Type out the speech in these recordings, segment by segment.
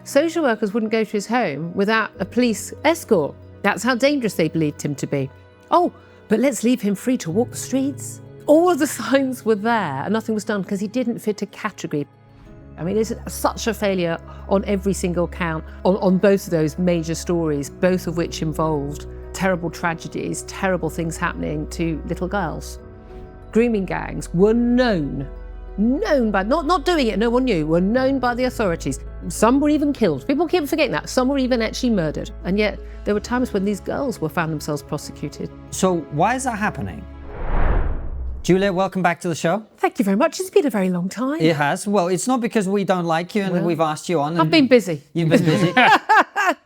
social workers wouldn't go to his home without a police escort. That's how dangerous they believed him to be. Oh, but let's leave him free to walk the streets. All of the signs were there and nothing was done because he didn't fit a category. I mean, it's such a failure on every single count on both of those major stories, both of which involved terrible tragedies, terrible things happening to little girls. Grooming gangs were known by, not doing it, no one knew, were known by the authorities. Some were even killed. People keep forgetting that. Some were even actually murdered. And yet there were times when these girls were found themselves prosecuted. So why is that happening? Julia, welcome back to the show. Thank you very much. It's been a very long time. It has. Well, it's not because we don't like you and we've asked you on. I've been busy. You've been busy.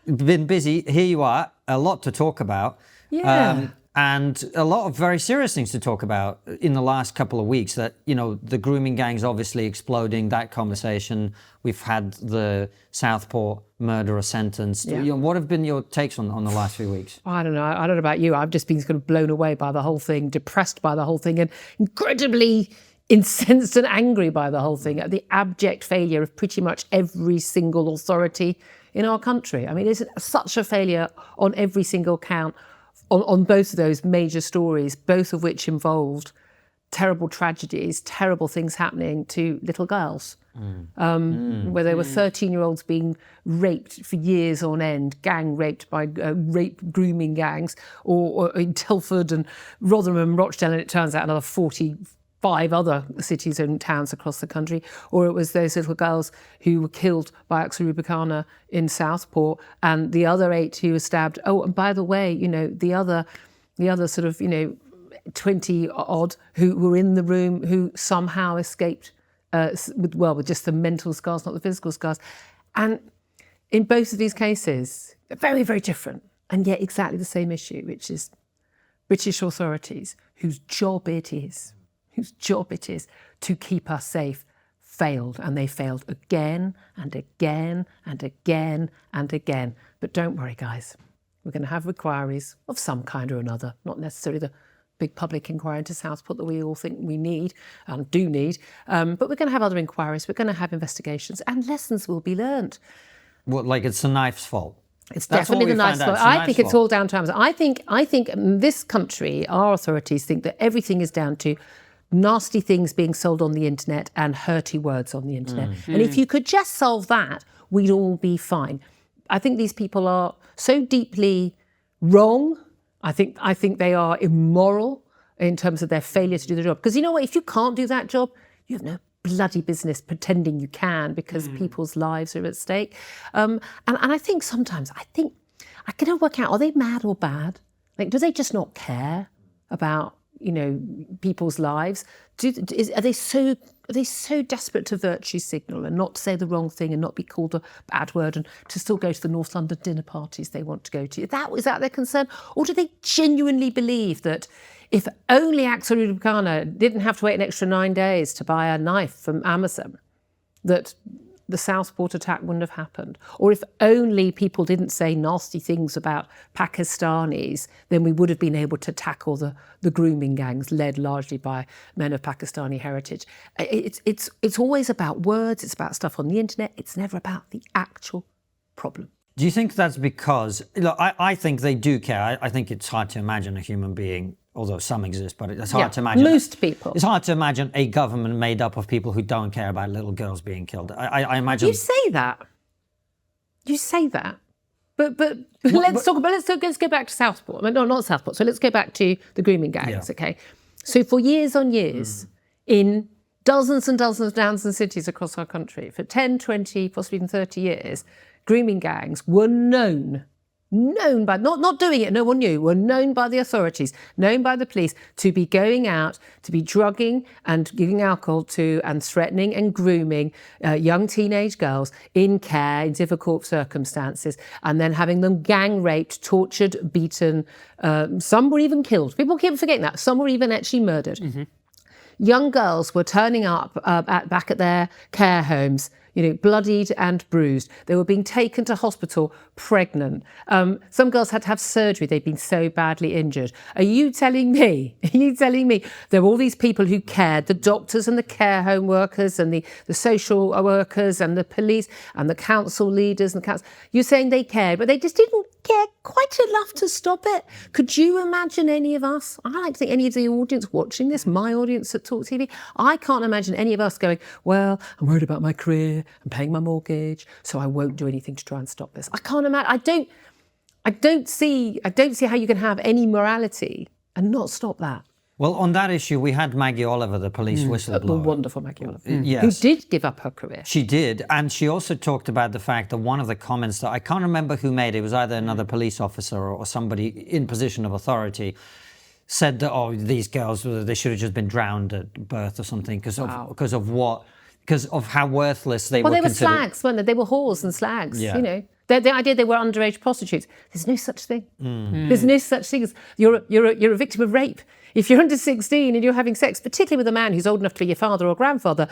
Been busy. Here you are. A lot to talk about. Yeah. And a lot of very serious things to talk about in the last couple of weeks. That, you know, the grooming gangs obviously exploding, that conversation. We've had the Southport murderer sentenced. Yeah. You know, what have been your takes on the last few weeks? I don't know. I don't know about you. I've just been kind of blown away by the whole thing, depressed by the whole thing, and incredibly incensed and angry by the whole thing at the abject failure of pretty much every single authority in our country. I mean, it's such a failure on every single count on both of those major stories, both of which involved terrible tragedies, terrible things happening to little girls. Where there were 13-year-olds being raped for years on end, gang raped by grooming gangs, or in Telford and Rotherham and Rochdale, and it turns out another 45 other cities and towns across the country, or it was those little girls who were killed by Hartley-Brewer in Southport, and the other 8 who were stabbed. Oh, and by the way, you know, the other sort of, you know, 20 odd who were in the room who somehow escaped with just the mental scars, not the physical scars. And in both of these cases, they're very, very different, and yet exactly the same issue, which is British authorities whose job it is to keep us safe, failed. And they failed again and again and again and again. But don't worry, guys. We're going to have inquiries of some kind or another, not necessarily the big public inquiry into Southport that we all think we need and do need. But we're going to have other inquiries. We're going to have investigations, and lessons will be learnt. What, like it's the knife's fault? It's definitely the knife's fault. I think it's all down to Amazon. I think in this country, our authorities think that everything is down to nasty things being sold on the internet and hurty words on the internet. And if you could just solve that, we'd all be fine. I think these people are so deeply wrong. I think they are immoral in terms of their failure to do the job. Because you know what? If you can't do that job, you have no bloody business pretending you can, because people's lives are at stake. And I think sometimes, I cannot work out, are they mad or bad? Like, do they just not care about, you know, people's lives? Are they so desperate to virtue signal and not say the wrong thing and not be called a bad word and to still go to the North London dinner parties they want to go to? Is that their concern? Or do they genuinely believe that if only Axel Rubicana didn't have to wait an extra 9 days to buy a knife from Amazon, that the Southport attack wouldn't have happened? Or if only people didn't say nasty things about Pakistanis, then we would have been able to tackle the grooming gangs led largely by men of Pakistani heritage. It's always about words, it's about stuff on the internet, it's never about the actual problem. Do you think that's because, look, I think they do care. I think it's hard to imagine a human being, although some exist, but it's hard to imagine. Most people. It's hard to imagine a government made up of people who don't care about little girls being killed. I imagine. You say that. But let's go back to Southport. I mean, no, not Southport. So let's go back to the grooming gangs, okay? So for years on years, in dozens and dozens of towns and cities across our country, for 10, 20, possibly even 30 years, grooming gangs were known by, not doing it, no one knew, were known by the authorities, known by the police to be going out, to be drugging and giving alcohol to and threatening and grooming young teenage girls in care, in difficult circumstances, and then having them gang raped, tortured, beaten. Some were even killed. People keep forgetting that. Some were even actually murdered. Young girls were turning up back at their care homes, bloodied and bruised. They were being taken to hospital pregnant. Some girls had to have surgery. They'd been so badly injured. Are you telling me there were all these people who cared, the doctors and the care home workers and the social workers and the police and the council leaders and the council, you're saying they cared, but they just didn't care quite enough to stop it? Could you imagine any of us, I like to think any of the audience watching this, my audience at Talk TV, I can't imagine any of us going, well, I'm worried about my career, I'm paying my mortgage, so I won't do anything to try and stop this. I can't imagine, I don't see how you can have any morality and not stop that. Well, on that issue, we had Maggie Oliver, the police whistleblower. The wonderful Maggie Oliver. Yes. Who did give up her career. She did. And she also talked about the fact that one of the comments that I can't remember who made it was either another police officer or somebody in position of authority, said that, oh, these girls, they should have just been drowned at birth or something because of how worthless they were. Well, they were considered. slags, weren't they? They were whores and slags, Yeah. The idea they were underage prostitutes. There's no such thing. There's no such thing as you're a victim of rape. If you're under 16 and you're having sex, particularly with a man who's old enough to be your father or grandfather,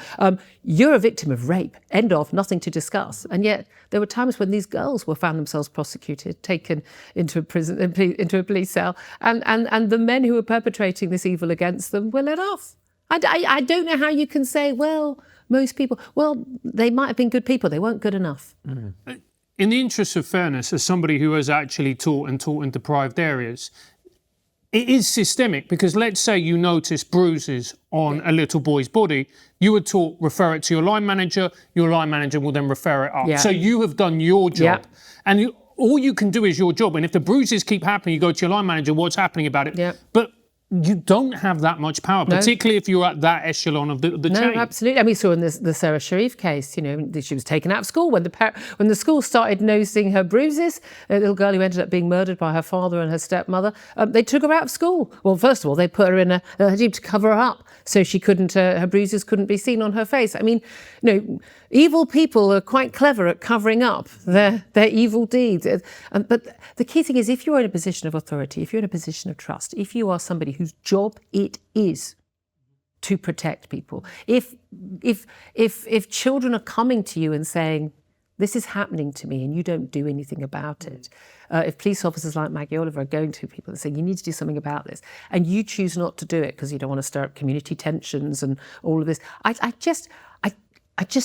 you're a victim of rape. End of, nothing to discuss. And yet there were times when these girls were found themselves prosecuted, taken into a prison, into a police cell, and the men who were perpetrating this evil against them were let off. I don't know how you can say, well, most people, well, they might have been good people, they weren't good enough. In the interest of fairness, as somebody who has actually taught in deprived areas, it is systemic, because let's say you notice bruises on a little boy's body, you were taught refer it to your line manager will then refer it up. Yeah. So you have done your job. And all you can do is your job. And if the bruises keep happening, you go to your line manager, what's happening about it? Yeah. But you don't have that much power, particularly if you're at that echelon of the chain. No, absolutely. And we saw in the Sarah Sharif case, she was taken out of school when the school started noticing her bruises. A little girl who ended up being murdered by her father and her stepmother. They took her out of school. Well, first of all, they put her in a jeep to cover her up so she couldn't, her bruises couldn't be seen on her face. I mean, evil people are quite clever at covering up their evil deeds. But the key thing is, if you're in a position of authority, if you're in a position of trust, if you are somebody whose job it is to protect people, if children are coming to you and saying, this is happening to me and you don't do anything about it, if police officers like Maggie Oliver are going to people and saying, you need to do something about this, and you choose not to do it because you don't want to stir up community tensions and all of this, I just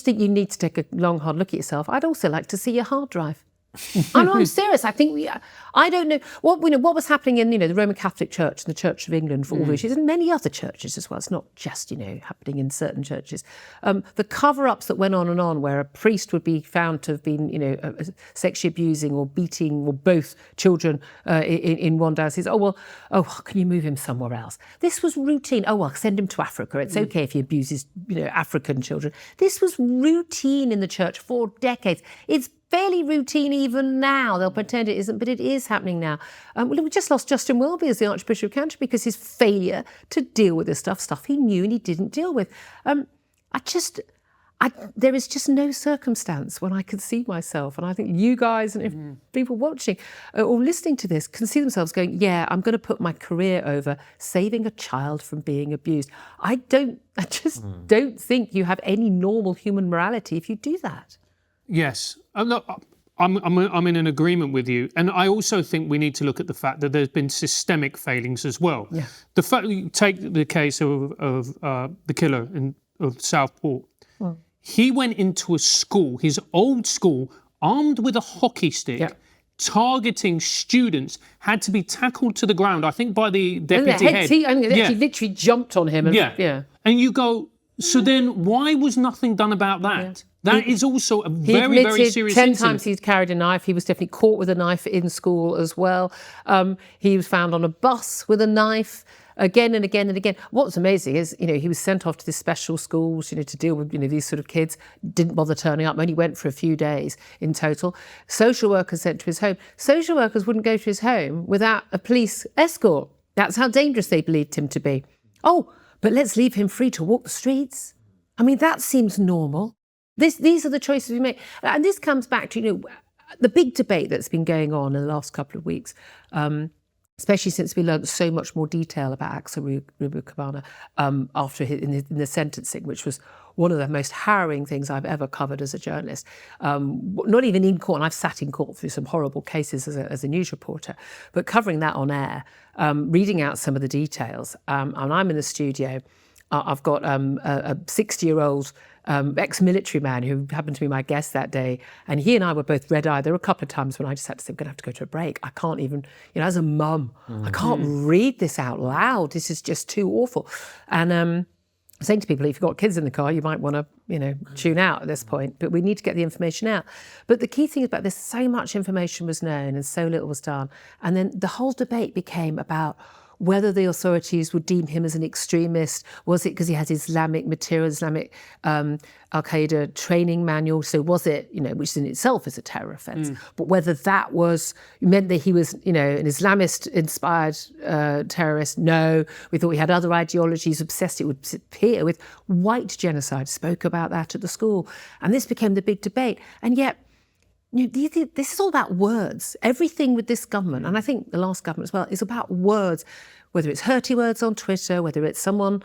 think you need to take a long, hard look at yourself. I'd also like to see your hard drive. I'm serious. I think I don't know what was happening in the Roman Catholic Church and the Church of England for all these years, and many other churches as well. It's not just happening in certain churches. The cover-ups that went on and on, where a priest would be found to have been sexually abusing or beating or both children in one diocese. Can you move him somewhere else? This was routine. Send him to Africa. It's okay if he abuses African children. This was routine in the church for decades. It's fairly routine even now. They'll pretend it isn't, but it is happening now. We just lost Justin Welby as the Archbishop of Canterbury because his failure to deal with this stuff he knew and he didn't deal with. There is just no circumstance when I can see myself, and I think you guys and if people watching or listening to this can see themselves going, yeah, I'm going to put my career over saving a child from being abused. I just don't think you have any normal human morality if you do that. Yes, I'm in an agreement with you, and I also think we need to look at the fact that there's been systemic failings as well. Yeah. The fact that you take the case of the killer of Southport, he went into a school, his old school, armed with a hockey stick, targeting students, had to be tackled to the ground, I think by the deputy head. He literally jumped on him. And you go, so then why was nothing done about that? Yeah. That is also a very, very serious 10 incident. times he'd carried a knife. He was definitely caught with a knife in school as well. He was found on a bus with a knife again and again and again. What's amazing is, he was sent off to these special schools, to deal with, these sort of kids. Didn't bother turning up, only went for a few days in total. Social workers sent to his home. Social workers wouldn't go to his home without a police escort. That's how dangerous they believed him to be. But let's leave him free to walk the streets. I mean, that seems normal. These are the choices we make. And this comes back to, the big debate that's been going on in the last couple of weeks especially since we learned so much more detail about Axel Rubalcaba after in the sentencing, which was one of the most harrowing things I've ever covered as a journalist. Not even in court, and I've sat in court through some horrible cases as a news reporter, but covering that on air, reading out some of the details, and I'm in the studio. I've got a 60-year-old ex-military man who happened to be my guest that day, and he and I were both red-eyed. There were a couple of times when I just had to say, I'm going to have to go to a break. I can't even, as a mum, I can't read this out loud. This is just too awful. And saying to people, if you've got kids in the car, you might want to, tune out at this point, but we need to get the information out. But the key thing is about this, so much information was known and so little was done. And then the whole debate became about whether the authorities would deem him as an extremist. Was it because he had Islamic material, Islamic Al-Qaeda training manual? So was it, which in itself is a terror offence, but whether that meant that he was, an Islamist-inspired terrorist? No. We thought he had other ideologies, obsessed it would appear with white genocide, spoke about that at the school. And this became the big debate. And yet, this is all about words. Everything with this government, and I think the last government as well, is about words, whether it's hurty words on Twitter, whether it's someone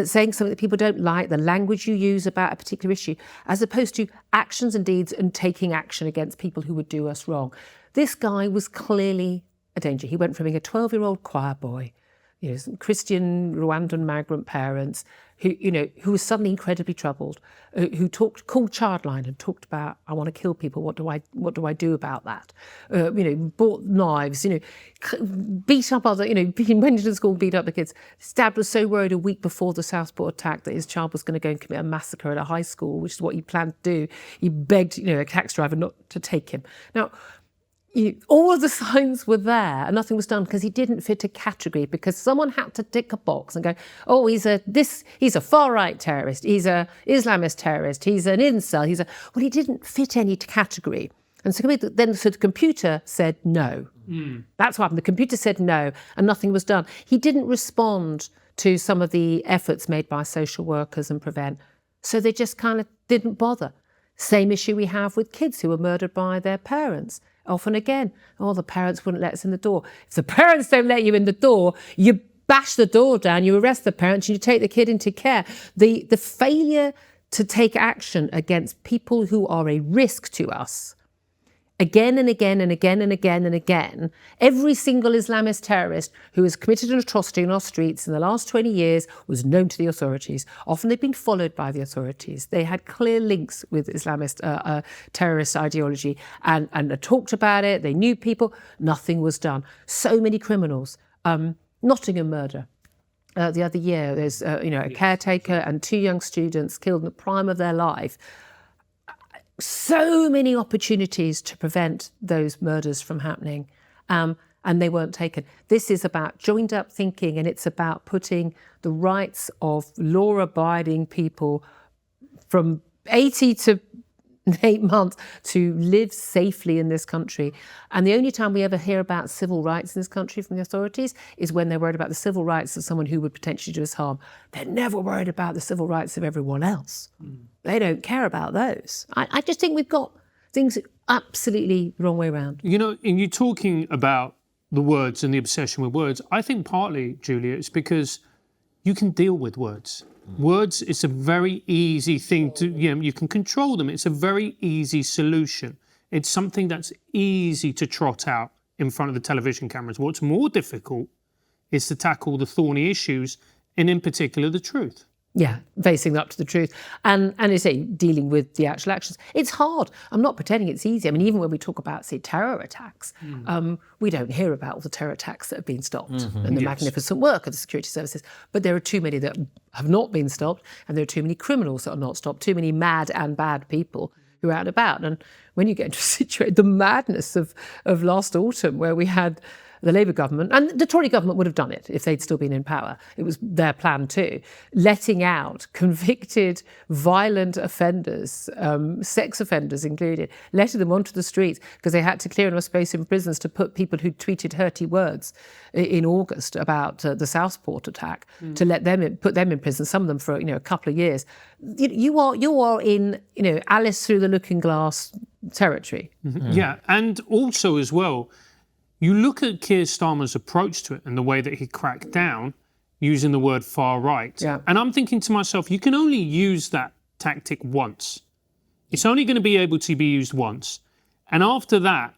saying something that people don't like, the language you use about a particular issue, as opposed to actions and deeds and taking action against people who would do us wrong. This guy was clearly a danger. He went from being a 12-year-old choir boy, Christian Rwandan migrant parents, who was suddenly incredibly troubled, who called Childline and talked about, I want to kill people. What do I do about that? Bought knives, beat up other, went into school and beat up the kids. His dad was so worried a week before the Southport attack that his child was going to go and commit a massacre at a high school, which is what he planned to do. He begged, a taxi driver not to take him. Now, all of the signs were there and nothing was done because he didn't fit a category, because someone had to tick a box and go, oh, he's a far-right terrorist, he's a Islamist terrorist, he's an incel, well, he didn't fit any category. And so the computer said no. That's what happened. The computer said no and nothing was done. He didn't respond to some of the efforts made by social workers and Prevent. So they just kind of didn't bother. Same issue we have with kids who were murdered by their parents. Often again, the parents wouldn't let us in the door. If the parents don't let you in the door, you bash the door down, you arrest the parents, and you take the kid into care. The failure to take action against people who are a risk to us, again and again and again and again and again, every single Islamist terrorist who has committed an atrocity in our streets in the last 20 years was known to the authorities. Often they've been followed by the authorities. They had clear links with Islamist terrorist ideology and talked about it. They knew people. Nothing was done. So many criminals. Nottingham murder. The other year, there's a caretaker and 2 young students killed in the prime of their life. So many opportunities to prevent those murders from happening, and they weren't taken. This is about joined up thinking, and it's about putting the rights of law-abiding people from 80 to 8 months to live safely in this country. And the only time we ever hear about civil rights in this country from the authorities is when they're worried about the civil rights of someone who would potentially do us harm. They're never worried about the civil rights of everyone else. They don't care about those. I just think we've got things absolutely the wrong way around. And you're talking about the words and the obsession with words. I think partly, Julia, it's because you can deal with words. Words, it's a very easy thing to, you can control them. It's a very easy solution. It's something that's easy to trot out in front of the television cameras. What's more difficult is to tackle the thorny issues, and in particular, the truth. Yeah, facing up to the truth. And I say, dealing with the actual actions. It's hard. I'm not pretending it's easy. I mean, even when we talk about, say, terror attacks, we don't hear about all the terror attacks that have been stopped and the magnificent work of the security services. But there are too many that have not been stopped, and there are too many criminals that are not stopped, too many mad and bad people who are out and about. And when you get into a situation, the madness of last autumn, where we had the Labour government, and the Tory government would have done it if they'd still been in power. It was their plan too, letting out convicted violent offenders, sex offenders included, letting them onto the streets because they had to clear enough space in prisons to put people who tweeted hurty words in August about the Southport attack, to let them put them in prison, some of them for a couple of years. You are in Alice through the Looking Glass territory. Yeah, and also as well, You look at Keir Starmer's approach to it and the way that he cracked down using the word far right. Yeah. And I'm thinking to myself, you can only use that tactic once. It's only going to be able to be used once. And after that,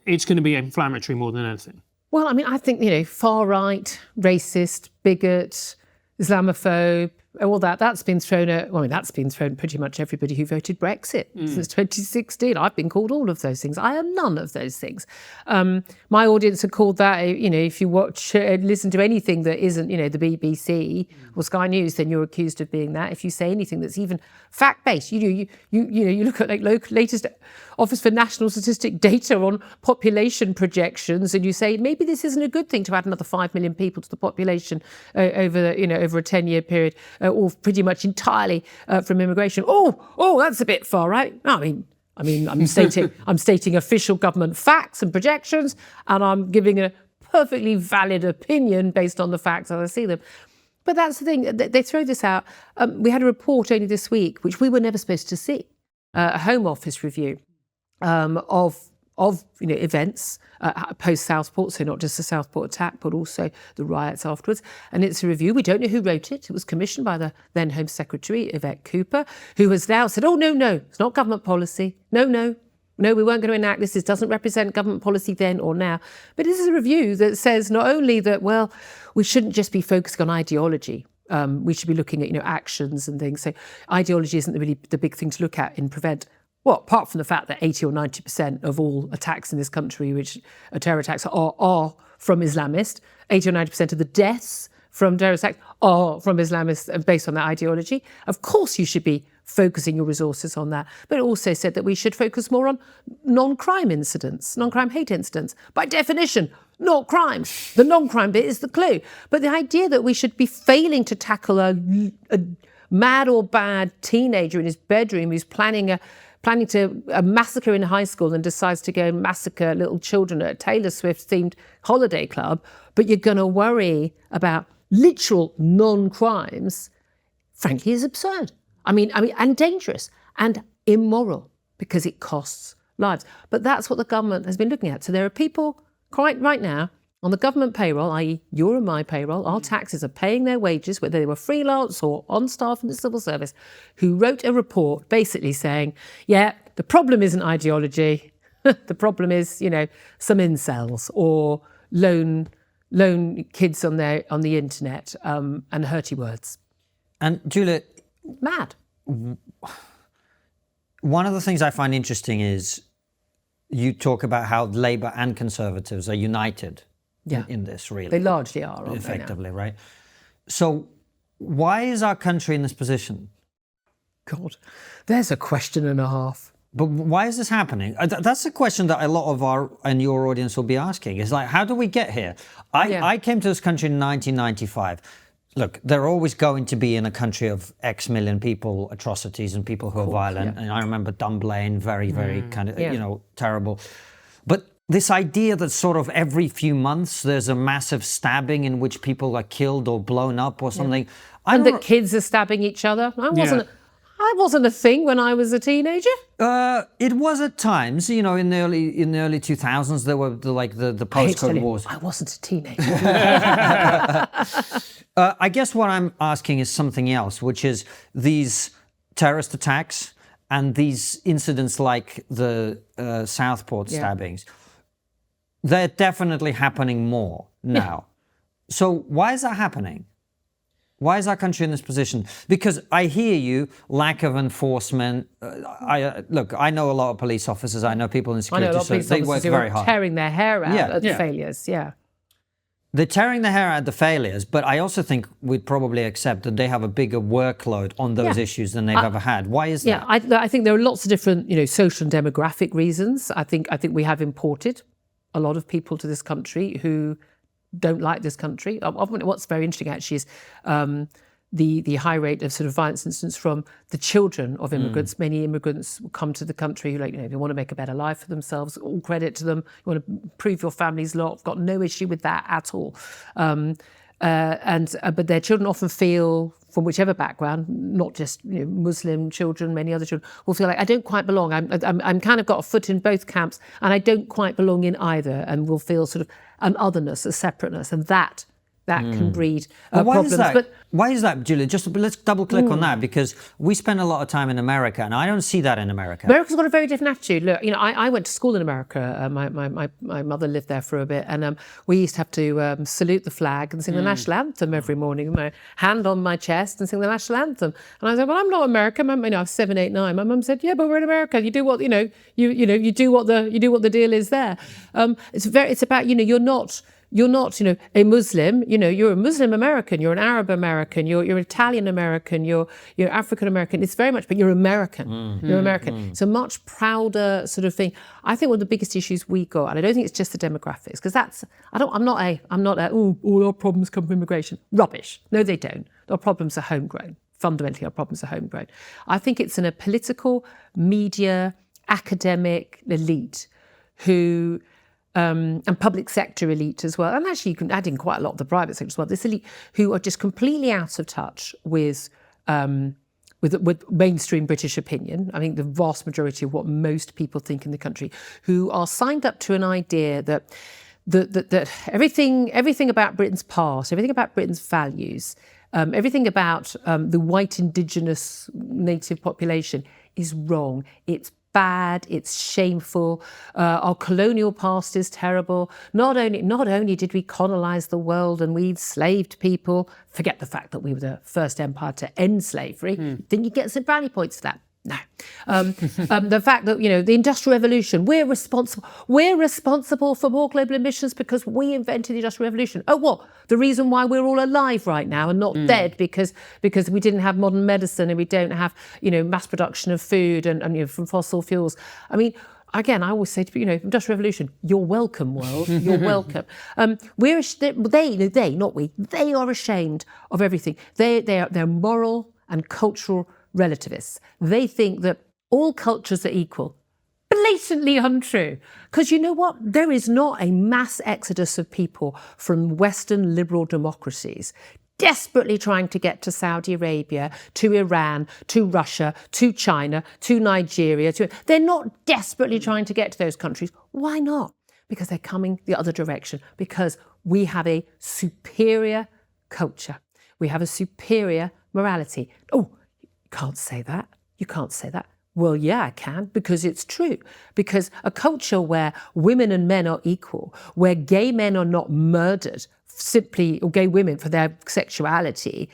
it's going to be inflammatory more than anything. Well, I mean, I think, far right, racist, bigot, Islamophobe, all that's been thrown at, that's been thrown at pretty much everybody who voted Brexit since 2016. I've been called all of those things. I am none of those things. My audience are called that, if you watch, listen to anything that isn't, the BBC or Sky News, then you're accused of being that. If you say anything that's even fact-based, you look at latest Office for National Statistic data on population projections, and you say maybe this isn't a good thing to add another 5 million people to the population over a 10-year period, or pretty much entirely from immigration. Oh, that's a bit far right. I'm stating official government facts and projections, and I'm giving a perfectly valid opinion based on the facts as I see them. But that's the thing, they throw this out. We had a report only this week, which we were never supposed to see, a Home Office review of events post Southport, so not just the Southport attack, but also the riots afterwards. And it's a review. We don't know who wrote it. It was commissioned by the then Home Secretary, Yvette Cooper, who has now said, no, it's not government policy. No, we weren't going to enact this. This doesn't represent government policy then or now. But this is a review that says not only that, we shouldn't just be focusing on ideology. We should be looking at, actions and things. So ideology isn't really the big thing to look at in prevent. Well, apart from the fact that 80 or 90% of all attacks in this country, which are terror attacks, are from Islamists. 80 or 90% of the deaths from terror attacks are from Islamists based on that ideology. Of course, you should be focusing your resources on that. But it also said that we should focus more on non-crime incidents, non-crime hate incidents. By definition, not crime. The non-crime bit is the clue. But the idea that we should be failing to tackle a mad or bad teenager in his bedroom who's planning a massacre in high school and decides to go and massacre little children at a Taylor Swift-themed holiday club, but you're going to worry about literal non-crimes, frankly, is absurd. And dangerous and immoral because it costs lives. But that's what the government has been looking at. So there are people quite right now on the government payroll, i.e. your and my payroll, our taxes are paying their wages, whether they were freelance or on staff in the civil service, who wrote a report basically saying, the problem isn't ideology. The problem is, some incels or lone kids on the internet and hurty words. And Julia, mad. One of the things I find interesting is you talk about how Labour and Conservatives are united in this, really. They largely are, aren't effectively, they now? right? So why is our country in this position? God, there's a question and a half. But why is this happening? That's a question that a lot of our and your audience will be asking. It's like, how do we get here? I came to this country in 1995. Look, there are always going to be in a country of X million people atrocities and people who are violent. Yeah. And I remember Dunblane, very, very kind of, terrible. But this idea that sort of every few months there's a massive stabbing in which people are killed or blown up or something. Yeah. And that kids are stabbing each other. I wasn't a thing when I was a teenager. It was at times, in the early 2000s. There were the post-Cold Wars. I wasn't a teenager. I guess what I'm asking is something else, which is these terrorist attacks and these incidents like the Southport stabbings. They're definitely happening more now. So why is that happening? Why is our country in this position? Because I hear you, lack of enforcement. I know a lot of police officers. I know people in security, so they work very hard. Tearing their hair out at the failures, They're tearing their hair at the failures, but I also think we'd probably accept that they have a bigger workload on those issues than they've ever had. Why is that? I think there are lots of different, social and demographic reasons. I think we have imported a lot of people to this country who don't like this country. What's very interesting actually is the high rate of sort of violence incidents from the children of immigrants. Many immigrants come to the country who they want to make a better life for themselves. All credit to them. You want to improve your family's lot. I've got no issue with that at all. But their children often feel from whichever background, not just Muslim children, many other children, will feel like I don't quite belong. I'm kind of got a foot in both camps, and I don't quite belong in either, and will feel sort of an otherness, a separateness, and that can breed problems. Why is that, Julia? Just let's double click on that, because we spend a lot of time in America, and I don't see that in America. America's got a very different attitude. Look, I went to school in America. My mother lived there for a bit, and we used to have to salute the flag and sing the national anthem every morning. My hand on my chest and sing the national anthem. And I said, "Well, I'm not American." I was 7, 8, 9. My mum said, "Yeah, but we're in America. You do what you do what the deal is there." It's about You're not, a Muslim. You're a Muslim American. You're an Arab American. You're Italian American. You're African American. It's very much, but you're American. You're American. It's a much prouder sort of thing. I think one of the biggest issues we got, and I don't think it's just the demographics, because I'm not all our problems come from immigration. Rubbish. No, they don't. Our problems are homegrown. Fundamentally, our problems are homegrown. I think it's in a political, media, academic elite who. And public sector elite as well. And actually, you can add in quite a lot of the private sector as well. This elite who are just completely out of touch with mainstream British opinion. I think the vast majority of what most people think in the country, who are signed up to an idea that everything about Britain's past, everything about Britain's values, everything about the white indigenous native population is wrong. It's bad, it's shameful, our colonial past is terrible. Not only did we colonise the world and we enslaved people, forget the fact that we were the first empire to end slavery, didn't you get some brownie points for that? No. The fact that, the Industrial Revolution, we're responsible for more global emissions because we invented the Industrial Revolution. Oh, what? The reason why we're all alive right now and not dead because we didn't have modern medicine and we don't have, mass production of food and from fossil fuels. I mean, again, I always say to people, Industrial Revolution, you're welcome, world, you're welcome. They, not we, they are ashamed of everything. They're moral and cultural relativists. They think that all cultures are equal. Blatantly untrue. Because you know what? There is not a mass exodus of people from Western liberal democracies desperately trying to get to Saudi Arabia, to Iran, to Russia, to China, to Nigeria. They're not desperately trying to get to those countries. Why not? Because they're coming the other direction. Because we have a superior culture. We have a superior morality. Oh, can't say that. You can't say that. Well, yeah, I can, because it's true. Because a culture where women and men are equal, where gay men are not murdered simply, or gay women for their sexuality,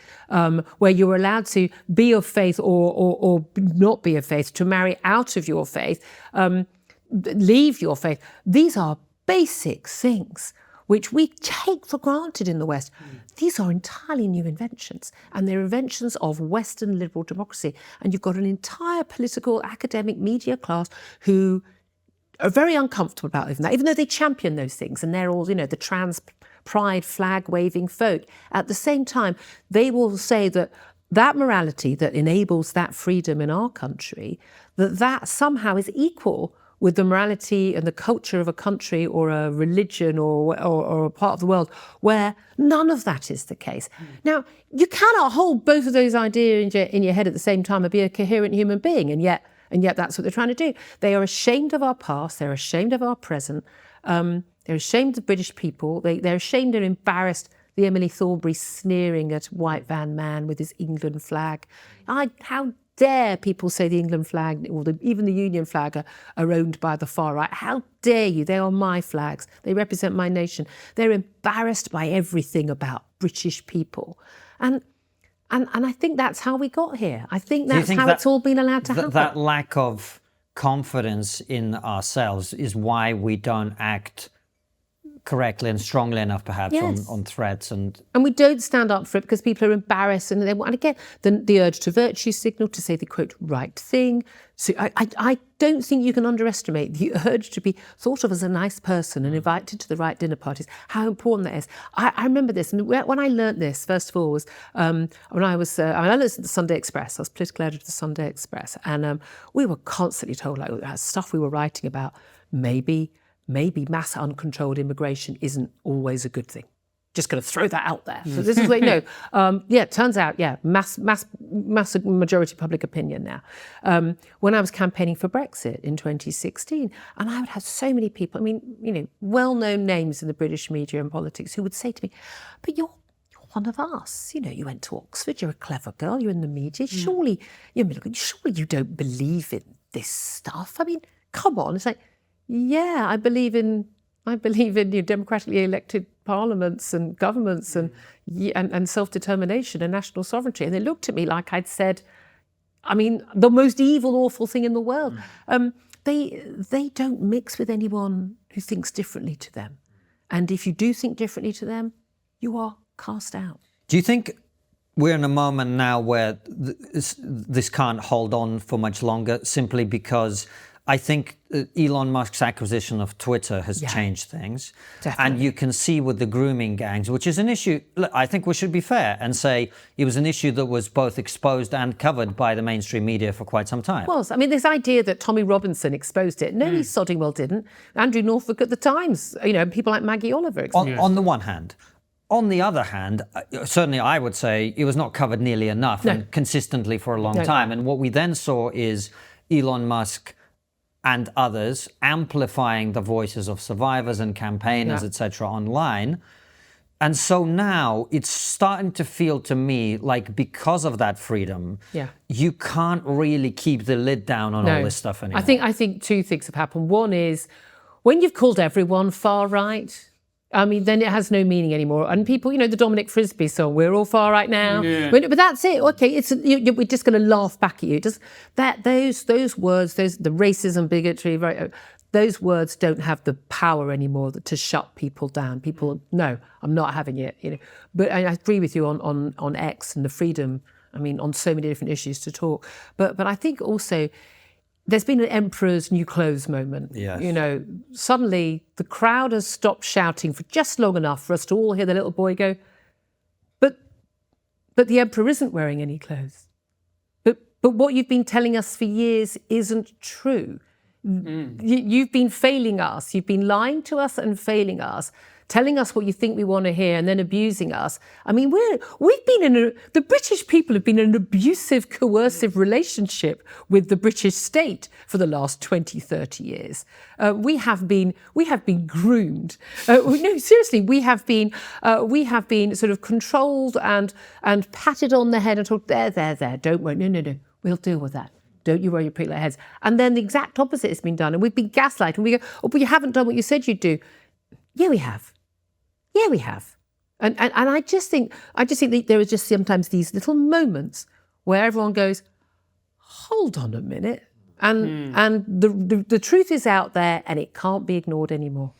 where you're allowed to be of faith or not be of faith, to marry out of your faith, leave your faith. These are basic things which we take for granted in the West. These are entirely new inventions, and they're inventions of Western liberal democracy. And you've got an entire political, academic, media class who are very uncomfortable about even though they champion those things, and they're all, the trans pride flag-waving folk. At the same time, they will say that morality that enables that freedom in our country, that somehow is equal with the morality and the culture of a country or a religion or a part of the world where none of that is the case. Now, you cannot hold both of those ideas in your head at the same time and be a coherent human being, and yet that's what they're trying to do. They are ashamed of our past, they're ashamed of our present, they're ashamed of British people, they're ashamed and embarrassed. The Emily Thornberry sneering at white van man with his England flag. How dare people say the England flag or even the Union flag are owned by the far right? How dare you? They are my flags. They represent my nation. They're embarrassed by everything about British people. And I think that's how we got here. I think that's how it's all been allowed to happen. That lack of confidence in ourselves is why we don't act correctly and strongly enough, perhaps, on threats. And we don't stand up for it because people are embarrassed. And again, the urge to virtue signal, to say the, quote, right thing. So I don't think you can underestimate the urge to be thought of as a nice person and invited to the right dinner parties, how important that is. I remember this. And when I learnt this, first of all, was when I was, I learned this at the Sunday Express. I was political editor of the Sunday Express. And we were constantly told, stuff we were writing about, maybe mass uncontrolled immigration isn't always a good thing. Just going to throw that out there. So this is what, it turns out, mass majority public opinion now. When I was campaigning for Brexit in 2016, and I would have so many people, well-known names in the British media and politics who would say to me, but you're one of us. You went to Oxford, you're a clever girl, you're in the media. Surely you don't believe in this stuff. I mean, come on. It's like, yeah, I believe in your democratically elected parliaments and governments and self-determination and national sovereignty. And they looked at me like I'd said, the most evil, awful thing in the world. They don't mix with anyone who thinks differently to them. And if you do think differently to them, you are cast out. Do you think we're in a moment now where this can't hold on for much longer simply because I think Elon Musk's acquisition of Twitter has changed things. Definitely. And you can see with the grooming gangs, which is an issue, look, I think we should be fair and say it was an issue that was both exposed and covered by the mainstream media for quite some time. It was. This idea that Tommy Robinson exposed it. No, he sodding well didn't. Andrew Norfolk at the Times, people like Maggie Oliver. On the one hand. On the other hand, certainly I would say it was not covered nearly enough and consistently for a long time. And what we then saw is Elon Musk and others amplifying the voices of survivors and campaigners, etc., online. And so now it's starting to feel to me like because of that freedom, you can't really keep the lid down on all this stuff anymore. I think two things have happened. One is when you've called everyone far right, then it has no meaning anymore. And people, the Dominic Frisby song, we're all far right now. Yeah. But that's it. Okay, we're just going to laugh back at you. Just those words, the racism, bigotry, right? Those words don't have the power anymore to shut people down. People, no, I'm not having it. But I agree with you on X and the freedom. On so many different issues to talk. But I think also, there's been an emperor's new clothes moment. Yes. Suddenly the crowd has stopped shouting for just long enough for us to all hear the little boy go, but the emperor isn't wearing any clothes. But what you've been telling us for years isn't true. You've been failing us. You've been lying to us and failing us, telling us what you think we want to hear and then abusing us. The British people have been in an abusive, coercive relationship with the British state for the last 20, 30 years. We have been groomed. No, seriously, we have been sort of controlled and patted on the head and told, there, don't worry, no, we'll deal with that. Don't you worry your pretty little heads. And then the exact opposite has been done. And we've been gaslighted. And we go, but you haven't done what you said you'd do. Yeah, we have. And I just think that there are just sometimes these little moments where everyone goes, hold on a minute. And the truth is out there and it can't be ignored anymore.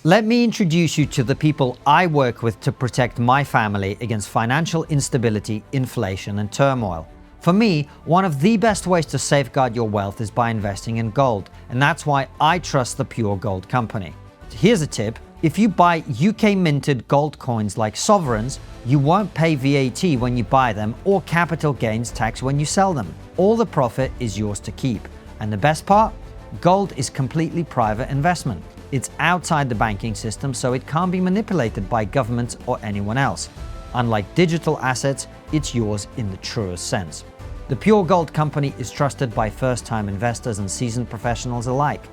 Let me introduce you to the people I work with to protect my family against financial instability, inflation, and turmoil. For me, one of the best ways to safeguard your wealth is by investing in gold, and that's why I trust the Pure Gold Company. Here's a tip. If you buy UK minted gold coins like sovereigns, you won't pay VAT when you buy them or capital gains tax when you sell them. All the profit is yours to keep. And the best part? Gold is completely private investment. It's outside the banking system, so it can't be manipulated by governments or anyone else. Unlike digital assets, it's yours in the truest sense. The Pure Gold Company is trusted by first-time investors and seasoned professionals alike.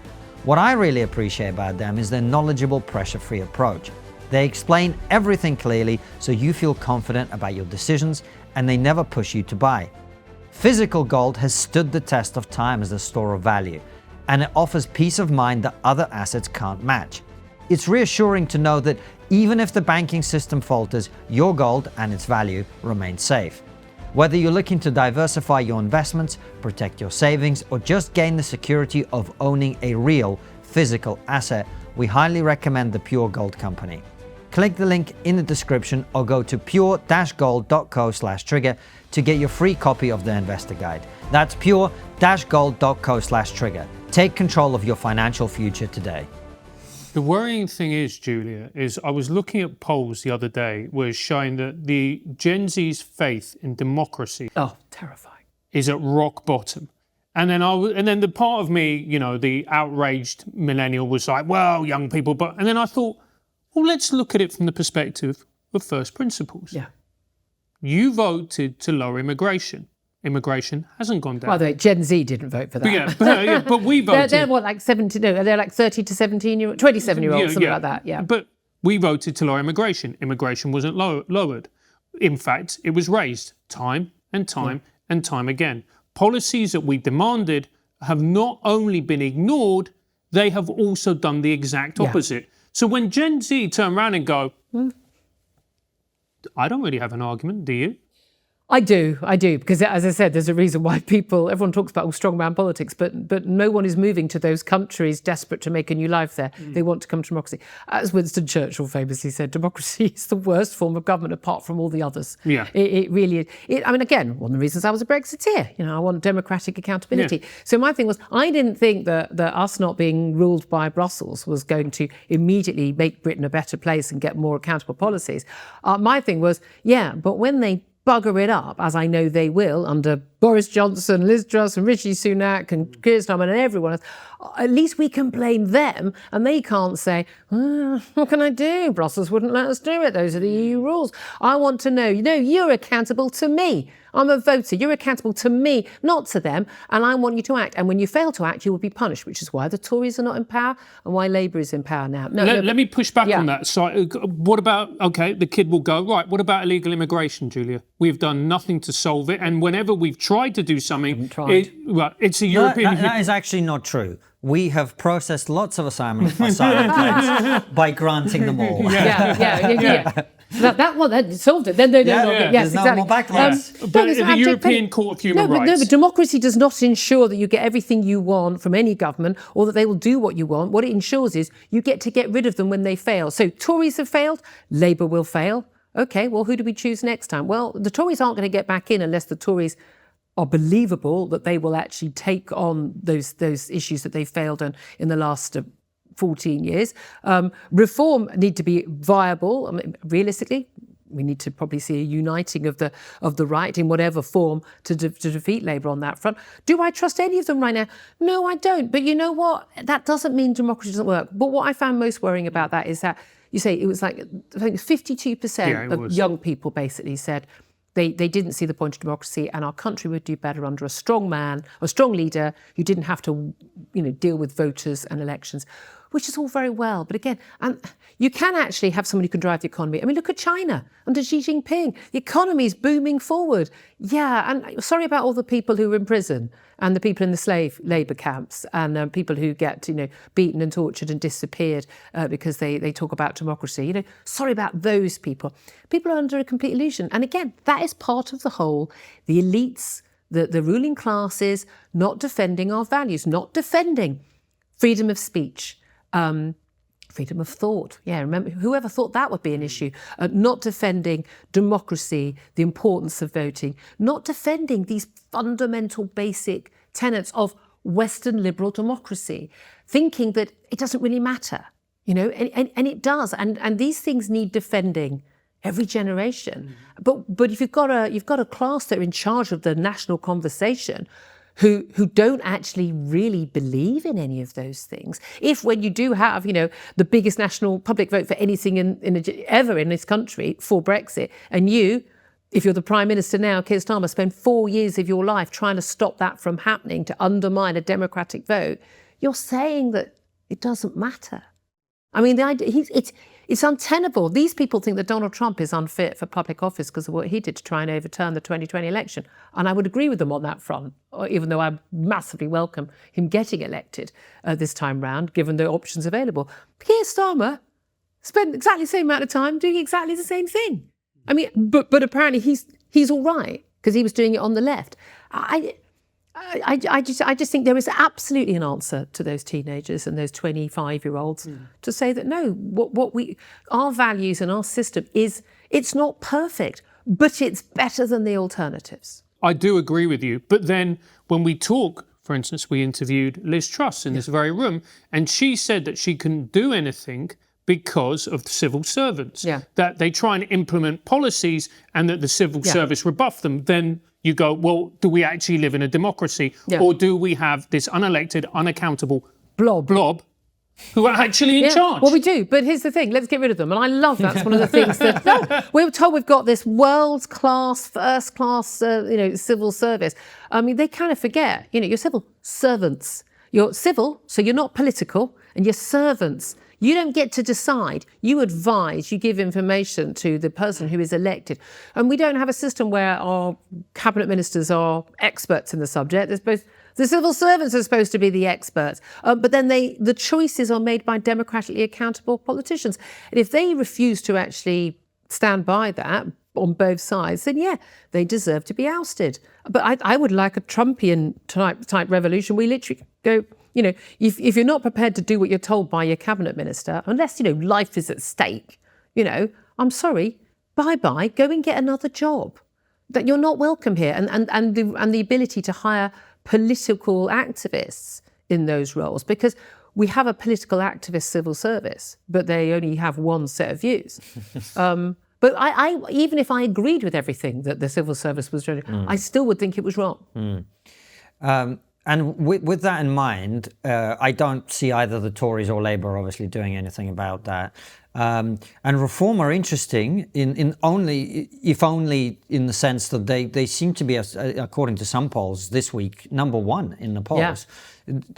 What I really appreciate about them is their knowledgeable, pressure-free approach. They explain everything clearly so you feel confident about your decisions and they never push you to buy. Physical gold has stood the test of time as a store of value, and it offers peace of mind that other assets can't match. It's reassuring to know that even if the banking system falters, your gold and its value remain safe. Whether you're looking to diversify your investments, protect your savings, or just gain the security of owning a real physical asset, we highly recommend the Pure Gold Company. Click the link in the description or go to pure-gold.co/trigger to get your free copy of the investor guide. That's pure-gold.co/trigger. Take control of your financial future today. The worrying thing is, Julia, I was looking at polls the other day where it's showing that the Gen Z's faith in democracy terrifying, is at rock bottom. And then the part of me, the outraged millennial was like, well, young people, and then I thought, well, let's look at it from the perspective of first principles. Yeah. You voted to lower immigration. Immigration hasn't gone down. By the way, Gen Z didn't vote for that. But we voted. They're what, like 17? No, they're like 30 to 17-year-old, 27-year-olds, something like that. Yeah. But we voted to lower immigration. Immigration wasn't lowered. In fact, it was raised time and time and time again. Policies that we demanded have not only been ignored, they have also done the exact opposite. So when Gen Z turn around and go, I don't really have an argument, do you? I do, because as I said, there's a reason why everyone talks about strongman politics, but no one is moving to those countries desperate to make a new life there. They want to come to democracy. As Winston Churchill famously said, democracy is the worst form of government apart from all the others. Yeah. It really is. I mean, again, one of the reasons I was a Brexiteer, I want democratic accountability. Yeah. So my thing was, I didn't think that us not being ruled by Brussels was going to immediately make Britain a better place and get more accountable policies. My thing was, but when they bugger it up, as I know they will, under Boris Johnson, Liz Truss and Rishi Sunak and Keir Starmer and everyone else, at least we can blame them and they can't say, what can I do? Brussels wouldn't let us do it. Those are the EU rules. I want to know, you're accountable to me. I'm a voter. You're accountable to me, not to them. And I want you to act. And when you fail to act, you will be punished, which is why the Tories are not in power and why Labour is in power now. Let me push back on that. So what about, the kid will go, right, what about illegal immigration, Julia? We've done nothing to solve it. And whenever we've tried to do something, it's a European... That is actually not true. We have processed lots of asylum claims by granting them all. That solved it. Then There's no more backlash. But the European Court of Human Rights. But democracy does not ensure that you get everything you want from any government or that they will do what you want. What it ensures is you get to get rid of them when they fail. So Tories have failed, Labour will fail. Okay, well, who do we choose next time? Well, the Tories aren't going to get back in unless the Tories are believable that they will actually take on those issues that they failed on in the last 14 years. Reform need to be viable. I mean, realistically, we need to probably see a uniting of the right in whatever form to defeat Labour on that front. Do I trust any of them right now? No, I don't. But you know what? That doesn't mean democracy doesn't work. But what I found most worrying about that is that you say it was like, I think 52% of young people basically said they didn't see the point of democracy and our country would do better under a strong man, a strong leader who didn't have to, deal with voters and elections, which is all very well. But again, and you can actually have somebody who can drive the economy. I mean, look at China under Xi Jinping. The economy is booming forward. Yeah, and sorry about all the people who are in prison and the people in the slave labour camps and people who get, beaten and tortured and disappeared because they talk about democracy. Sorry about those people. People are under a complete illusion. And again, that is part of the whole, the elites, the ruling classes, not defending our values, not defending freedom of speech, freedom of thought. Yeah, remember, whoever thought that would be an issue? Not defending democracy, the importance of voting, not defending these fundamental basic tenets of Western liberal democracy, thinking that it doesn't really matter, and it does. And these things need defending every generation. But if you've got a class that are in charge of the national conversation, who don't actually really believe in any of those things. If when you do have, the biggest national public vote for anything ever in this country for Brexit, and you, if you're the Prime Minister now, Keir Starmer, spend 4 years of your life trying to stop that from happening, to undermine a democratic vote, you're saying that it doesn't matter. I mean, the idea, it's untenable. These people think that Donald Trump is unfit for public office because of what he did to try and overturn the 2020 election. And I would agree with them on that front, even though I massively welcome him getting elected this time round, given the options available. Keir Starmer spent exactly the same amount of time doing exactly the same thing. I mean, but apparently he's all right because he was doing it on the left. I just think there is absolutely an answer to those teenagers and those 25-year-olds to say that no, our values and our system it's not perfect, but it's better than the alternatives. I do agree with you. But then when we talk, for instance, we interviewed Liz Truss in this very room, and she said that she couldn't do anything because of the civil servants, that they try and implement policies and that the civil service rebuff them. Then you go, well, do we actually live in a democracy or do we have this unelected, unaccountable blob who are actually in charge. Well, we do, but here's the thing: let's get rid of them. And I love that's one of the things that we were told we've got this world-class, first-class, civil service. I mean, they kind of forget. You're civil servants. You're civil, so you're not political, and you're servants. You don't get to decide. You advise, you give information to the person who is elected. And we don't have a system where our cabinet ministers are experts in the subject. The civil servants are supposed to be the experts. But then the choices are made by democratically accountable politicians. And if they refuse to actually stand by that on both sides, then they deserve to be ousted. But I would like a Trumpian type revolution. We literally go, if you're not prepared to do what you're told by your cabinet minister, unless, life is at stake, I'm sorry, bye-bye, go and get another job. That you're not welcome here. And the ability to hire political activists in those roles, because we have a political activist civil service, but they only have one set of views. But I even if I agreed with everything that the civil service was doing, I still would think it was wrong. And with that in mind, I don't see either the Tories or Labour obviously doing anything about that. And Reform are interesting in only in the sense that they seem to be, according to some polls this week, number one in the polls.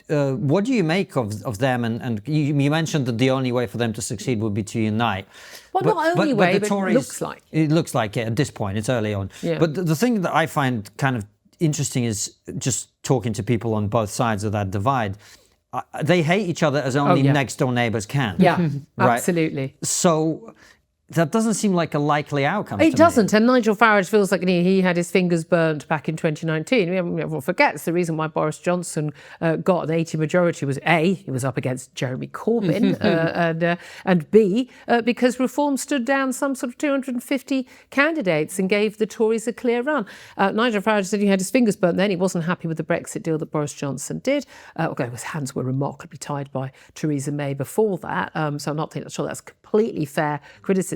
Yeah. What do you make of them? And you mentioned that the only way for them to succeed would be to unite. Well, not only way, but Tories, it looks like. It looks like it at this point. It's early on. Yeah. But the thing that I find kind of interesting is just talking to people on both sides of that divide. They hate each other as only next door neighbours can. Yeah, right? Absolutely. So that doesn't seem like a likely outcome. It doesn't. And Nigel Farage feels like he had his fingers burnt back in 2019. Everyone forgets the reason why Boris Johnson got an 80 majority was A, he was up against Jeremy Corbyn, and B, because Reform stood down some sort of 250 candidates and gave the Tories a clear run. Nigel Farage said he had his fingers burnt then. He wasn't happy with the Brexit deal that Boris Johnson did. Although his hands were remarkably tied by Theresa May before that. So I'm not sure that's completely fair criticism.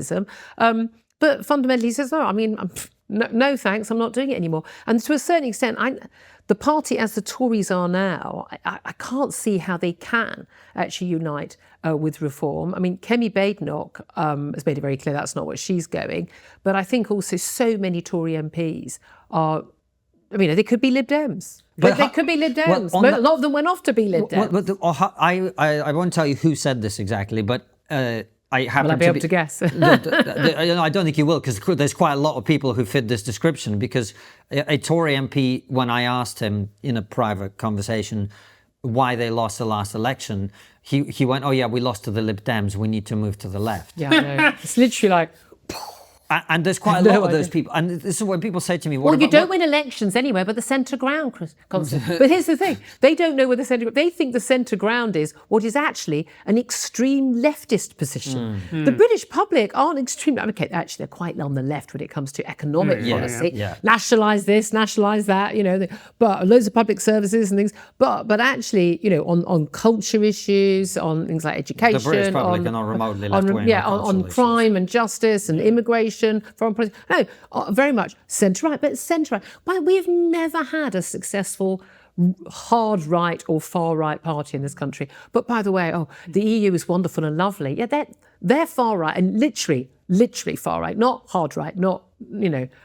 But fundamentally he says, no thanks, I'm not doing it anymore. And to a certain extent, the party as the Tories are now, I can't see how they can actually unite with Reform. I mean, Kemi Badenoch has made it very clear that's not what she's going. But I think also so many Tory MPs are, they could be Lib Dems. But they could be Lib Dems. Well, a lot of them went off to be Lib Dems. I won't tell you who said this exactly, but I happen Will I be able to guess? I don't think you will, because there's quite a lot of people who fit this description. Because a Tory MP, when I asked him in a private conversation why they lost the last election, he went, "Oh yeah, we lost to the Lib Dems. We need to move to the left." Yeah, I know. It's literally like. And there's quite a lot of those people. And this is when people say to me, you don't win elections anywhere but the centre ground, Konstantin. But here's the thing. They don't know where the centre ground. They think the centre ground is what is actually an extreme leftist position. The British public aren't extreme. Actually, they're quite on the left when it comes to economic policy. Yeah. Nationalise this, nationalise that, but loads of public services and things. But actually, on culture issues, on things like education. The British public are not remotely left-wing. On crime and justice and immigration. Foreign policy. No, very much centre-right, but centre-right. But we've never had a successful hard right or far right party in this country. But by the way, the EU is wonderful and lovely. Yeah, they're far right and literally far right, not hard right, not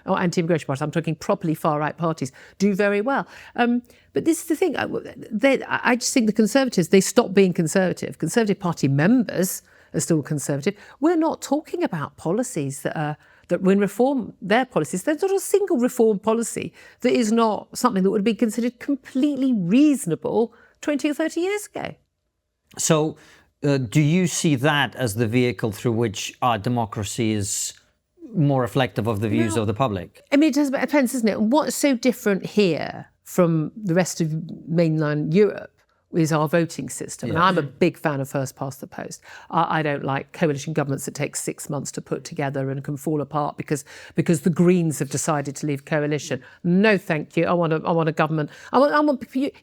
or anti-immigration parties. I'm talking properly far right parties do very well. But this is the thing. I just think the Conservatives, they stopped being Conservative. Conservative Party members are still Conservative. We're not talking about policies that when Reform, their policies, there's not a single Reform policy that is not something that would be considered completely reasonable 20 or 30 years ago. So do you see that as the vehicle through which our democracy is more reflective of the views of the public? It depends, doesn't it? And what's so different here from the rest of mainland Europe is our voting system. Yeah. And I'm a big fan of first past the post. I don't like coalition governments that take 6 months to put together and can fall apart because the Greens have decided to leave coalition. No, thank you. I want a government.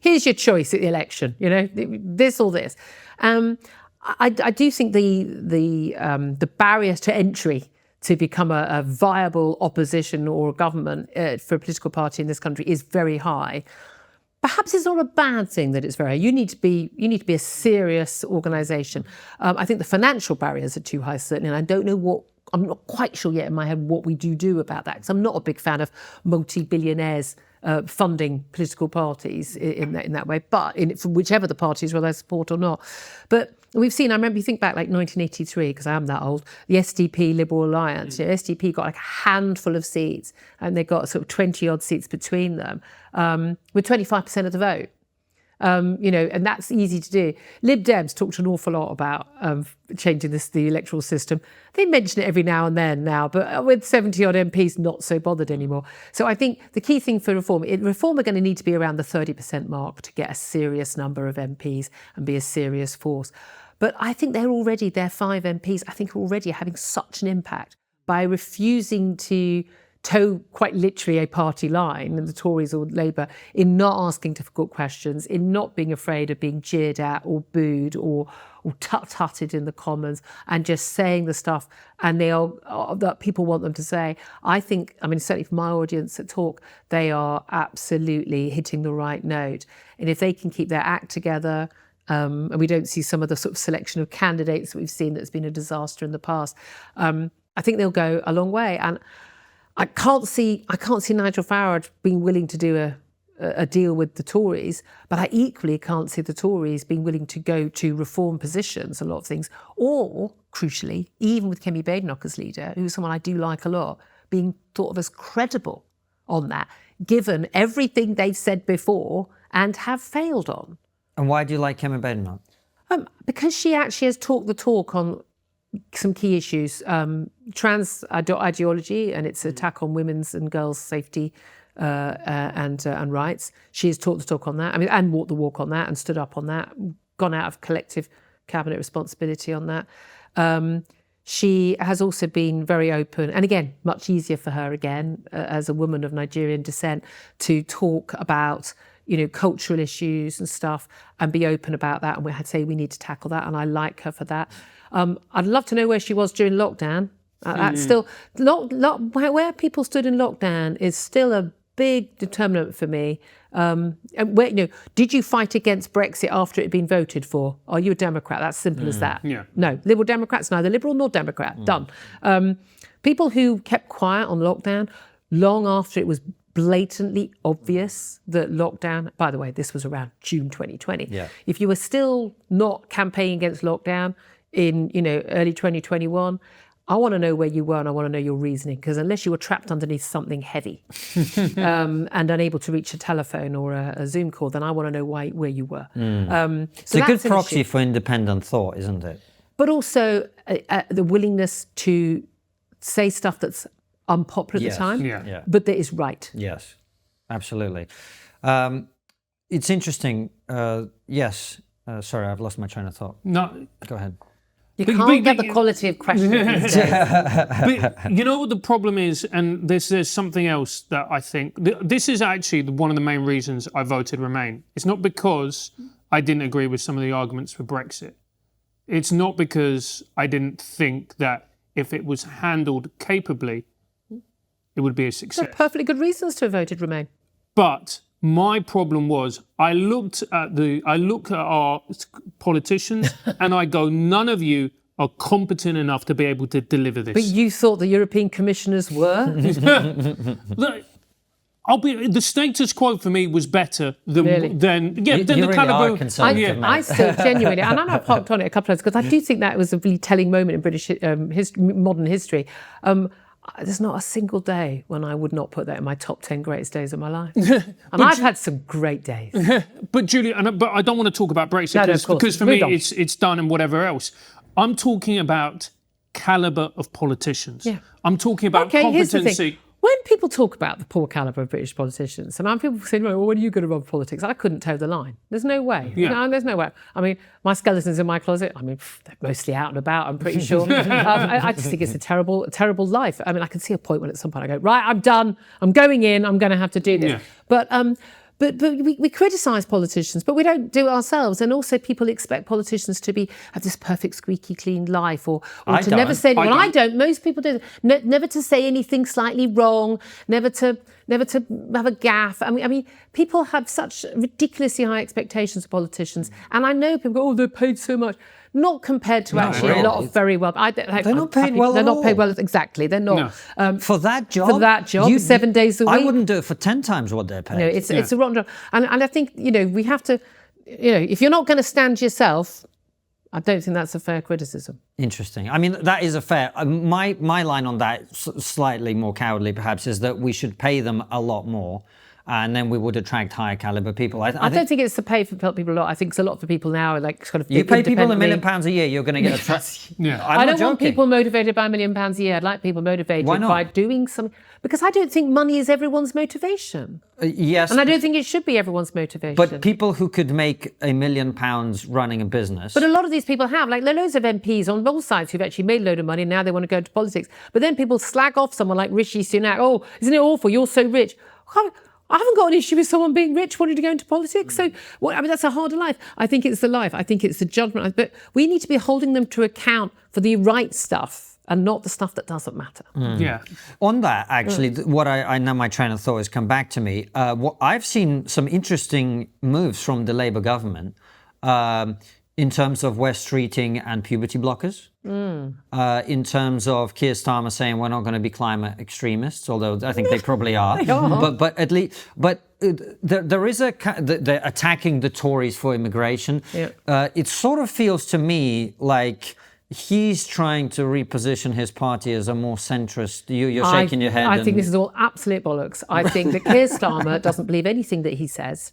Here's your choice at the election. This or this. I do think the barrier to entry to become a viable opposition or a government for a political party in this country is very high. perhaps it's not a bad thing that it's very. You need to be a serious organisation. I think the financial barriers are too high, certainly, and I don't know I'm not quite sure yet in my head what we do about that, because I'm not a big fan of multi-billionaires funding political parties in that way, but from whichever the parties, whether they support or not. But we've seen, I remember, you think back like 1983, because I am that old, the SDP Liberal Alliance. SDP got like a handful of seats, and they got sort of 20 odd seats between them, with 25% of the vote. And that's easy to do. Lib Dems talked an awful lot about changing the electoral system. They mention it every now and then now, but with 70 odd MPs, not so bothered anymore. So I think the key thing for reform are going to need to be around the 30% mark to get a serious number of MPs and be a serious force. But I think their 5 MPs, I think are already having such an impact by refusing to toe quite literally a party line, and the Tories or Labour, in not asking difficult questions, in not being afraid of being jeered at or booed or tut-tutted in the Commons, and just saying the stuff that people want them to say. I think, certainly for my audience at Talk, they are absolutely hitting the right note. And if they can keep their act together, and we don't see some of the sort of selection of candidates that we've seen that's been a disaster in the past, I think they'll go a long way. And I can't see Nigel Farage being willing to do a deal with the Tories, but I equally can't see the Tories being willing to go to reform positions, a lot of things, or, crucially, even with Kemi Badenoch as leader, who's someone I do like a lot, being thought of as credible on that, given everything they've said before and have failed on. And why do you like Kemi Badenoch? Because she actually has talked the talk on some key issues, trans ideology and its attack on women's and girls' safety and rights. She has talked the talk on that, and walked the walk on that, and stood up on that, gone out of collective cabinet responsibility on that. She has also been very open, and again, much easier for her again, as a woman of Nigerian descent, to talk about cultural issues and stuff and be open about that. And we had to say we need to tackle that, and I like her for that. I'd love to know where she was during lockdown. That's still where people stood in lockdown is still a big determinant for me. And did you fight against Brexit after it had been voted for? Are you a Democrat? That's simple as that. Yeah. No, Liberal Democrats, neither Liberal nor Democrat. Done. People who kept quiet on lockdown long after it was blatantly obvious that lockdown, by the way, this was around June 2020. Yeah. If you were still not campaigning against lockdown in early 2021, I want to know where you were, and I want to know your reasoning, because unless you were trapped underneath something heavy and unable to reach a telephone or a Zoom call, then I want to know where you were. It's a good proxy for independent thought, isn't it? But also the willingness to say stuff that's unpopular at the time, but that is right. Yes, absolutely. It's interesting. Sorry, I've lost my train of thought. No, go ahead. You can't get the quality of questions these days. But you know what the problem is, and there's something else that I think, this is actually one of the main reasons I voted Remain. It's not because I didn't agree with some of the arguments for Brexit. It's not because I didn't think that if it was handled capably, it would be a success. There are perfectly good reasons to have voted Remain. But my problem was I looked at our politicians and I go, none of you are competent enough to be able to deliver this. But you thought the European commissioners were? Look, the status quo for me was better than Really? than the really caliber. are conservative, mate. I still genuinely, and I know I've harped on it a couple of times, because I do think that was a really telling moment in British modern history. There's not a single day when I would not put that in my top 10 greatest days of my life. And I've had some great days. But Julia, but I don't want to talk about Brexit because for me it's done and whatever else. I'm talking about caliber of politicians. Yeah. I'm talking about competency. Here's the thing. When people talk about the poor calibre of British politicians, and people say, well, when are you going to run politics? I couldn't toe the line. There's no way. Yeah. There's no way. My skeletons in my closet, they're mostly out and about, I'm pretty sure. I just think it's a terrible, terrible life. I can see a point when at some point I go, right, I'm done. I'm going in. I'm going to have to do this. Yeah. But we criticise politicians, but we don't do it ourselves. And also people expect politicians to have this perfect, squeaky clean life, or to never say anything. Well, I don't. Most people do. Never to say anything slightly wrong, never to never to have a gaffe. I mean, people have such ridiculously high expectations of politicians, and I know people go, "Oh, they're paid so much." Not compared to actually a lot of very well. They're not paid well. They're not paid well. Exactly, they're not. For that job. For that job, 7 days a week. I wouldn't do it for 10 times what they're paid. No, it's a rotten job, and I think we have to. If you're not going to stand yourself, I don't think that's a fair criticism. Interesting. I mean, that is a fair. My line on that, slightly more cowardly perhaps, is that we should pay them a lot more. And then we would attract higher caliber people. I don't think it's to pay for people a lot. I think it's a lot for people now. Like kind of you pay people £1 million a year, you're going to get attracted. I don't want people motivated by £1 million a year. I'd like people motivated by doing something. Because I don't think money is everyone's motivation. Yes. And I don't think it should be everyone's motivation. But people who could make £1 million running a business. But a lot of these people have. Like, there are loads of MPs on both sides who've actually made a load of money and now they want to go into politics. But then people slag off someone like Rishi Sunak. Oh, isn't it awful? You're so rich. I haven't got an issue with someone being rich wanting to go into politics. So, that's a harder life. I think it's the life. I think it's the judgment. But we need to be holding them to account for the right stuff and not the stuff that doesn't matter. Yeah. On that, actually, what I know my train of thought has come back to me. I've seen some interesting moves from the Labour government in terms of West Streeting and puberty blockers. In terms of Keir Starmer saying we're not going to be climate extremists, although I think they probably are. They are. But at least, there is they're attacking the Tories for immigration. Yeah. It sort of feels to me like he's trying to reposition his party as a more centrist. You're shaking your head. I think this is all absolute bollocks. I think that Keir Starmer doesn't believe anything that he says.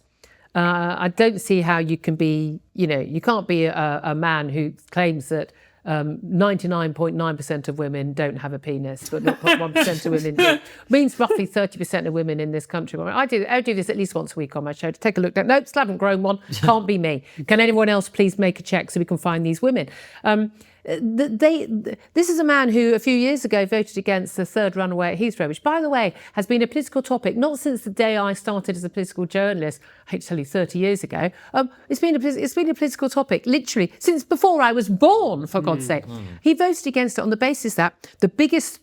I don't see how you can be, you can't be a man who claims that 99.9% of women don't have a penis, but 0.1% of women do. Means roughly 30% of women in this country. I do this at least once a week on my show to take a look at. Nope, still haven't grown one. Can't be me. Can anyone else please make a check so we can find these women? This is a man who a few years ago voted against the third runaway at Heathrow, which, by the way, has been a political topic not since the day I started as a political journalist. I hate to tell you, 30 years ago. It's been a political topic literally since before I was born. For God's sake, he voted against it on the basis that the biggest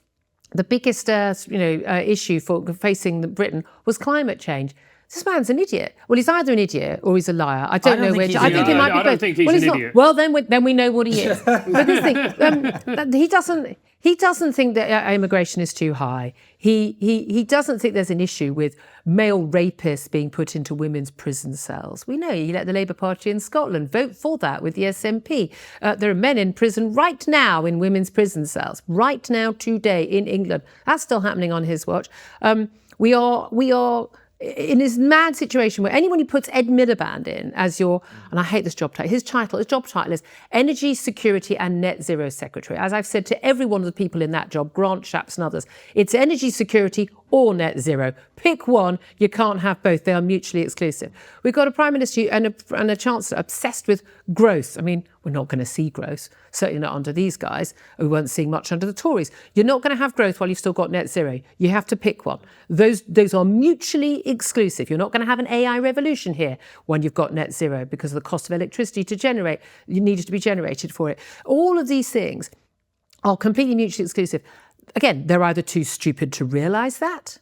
issue for facing Britain was climate change. This man's an idiot. Well, he's either an idiot or he's a liar. I don't know which. I think he might be both. I don't think he's an idiot. Well, then we know what he is. But this thing, he doesn't think that immigration is too high. He doesn't think there's an issue with male rapists being put into women's prison cells. We know he let the Labour Party in Scotland vote for that with the SNP. There are men in prison right now in women's prison cells, right now today in England. That's still happening on his watch. We are in this mad situation where anyone who puts Ed Miliband in as your, and I hate this job title, his job title is Energy, Security and Net Zero Secretary. As I've said to every one of the people in that job, Grant Shapps and others, it's energy security or net zero. Pick one, you can't have both. They are mutually exclusive. We've got a Prime Minister and a Chancellor obsessed with growth. I mean, we're not going to see growth, certainly not under these guys. We weren't seeing much under the Tories. You're not going to have growth while you've still got net zero. You have to pick one. Those are mutually exclusive. You're not going to have an AI revolution here when you've got net zero because of the cost of electricity to generate. You needed to be generated for it. All of these things are completely mutually exclusive. Again, they're either too stupid to realise that.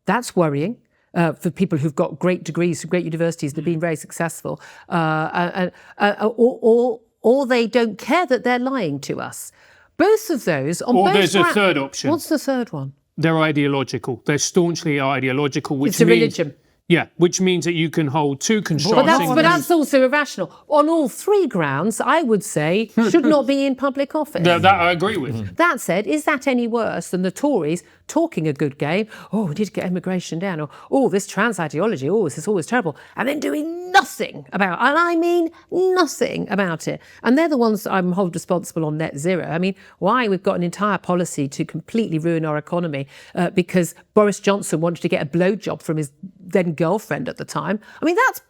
That's worrying for people who've got great degrees from great universities that have been very successful, or they don't care that they're lying to us. Both of those. Or there's a third option. What's the third one? They're ideological. They're staunchly ideological, which it's a religion. Yeah, which means that you can hold two contrasting... But that's also irrational. On all three grounds, I would say, should not be in public office. That I agree with. That said, is that any worse than the Tories talking a good game? Oh, we need to get immigration down. Or, oh, this trans ideology, oh, this is always terrible. And then doing nothing about it. And I mean nothing about it. And they're the ones I'm hold responsible on net zero. I mean, why we've got an entire policy to completely ruin our economy because Boris Johnson wanted to get a blowjob from his then girlfriend at the time. I mean, that's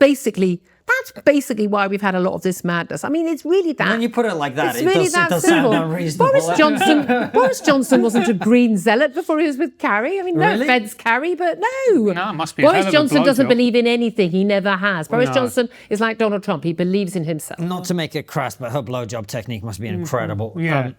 that's basically why we've had a lot of this madness. I mean, it's really that. When you put it like that, it's really that does simple. sound unreasonable. Boris Johnson wasn't a Green zealot before he was with Carrie. I mean, no offence, Carrie, but no. No, it must be Boris Johnson doesn't blowjob. believe in anything. He never has. Boris Johnson is like Donald Trump. He believes in himself. Not to make it crass, but her blowjob technique must be incredible. Yeah.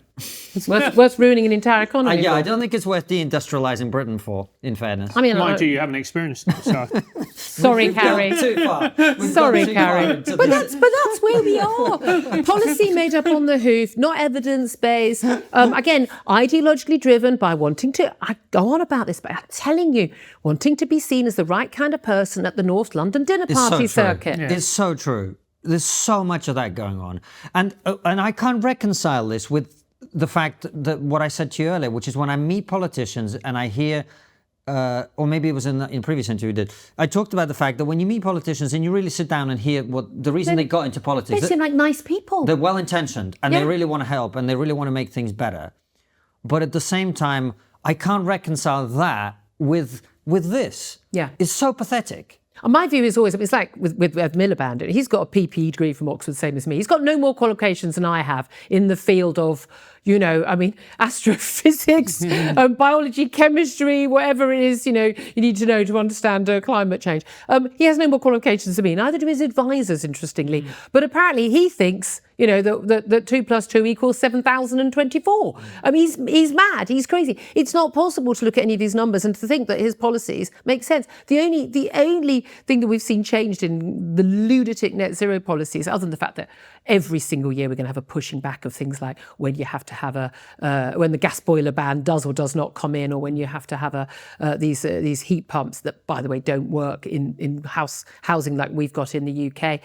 It's worth ruining an entire economy. I don't think it's worth deindustrializing Britain for, in fairness. I mean, Mind you, you haven't experienced it, so. sorry, Carrie. Too far. Sorry, Carrie. But that's where we are. Policy made up on the hoof, not evidence-based. Again, ideologically driven by wanting to, I go on about this, but I'm telling you, wanting to be seen as the right kind of person at the North London dinner party circuit. Yeah. It's so true. There's so much of that going on. And I can't reconcile this with the fact that what I said to you earlier, which is when I meet politicians and I hear, or maybe it was in a previous interview we did, I talked about the fact that when you meet politicians and you really sit down and hear what the reason they got into politics, They seem like nice people. they're well-intentioned and they really want to help and they really want to make things better. But at the same time, I can't reconcile that with this. Yeah. It's so pathetic. And my view is always, it's like with Miliband, he's got a PPE degree from Oxford, same as me. He's got no more qualifications than I have in the field of, astrophysics, biology, chemistry, whatever it is, you need to know to understand climate change. He has no more qualifications than me, neither do his advisors, interestingly. But apparently he thinks, that 2 + 2 = 7,024. He's mad, he's crazy. It's not possible to look at any of these numbers and to think that his policies make sense. The only thing that we've seen changed in the lunatic net zero policies, other than the fact that every single year we're going to have a pushing back of things like when you have to have when the gas boiler ban does or does not come in, or when you have to have these heat pumps that, by the way, don't work in housing like we've got in the UK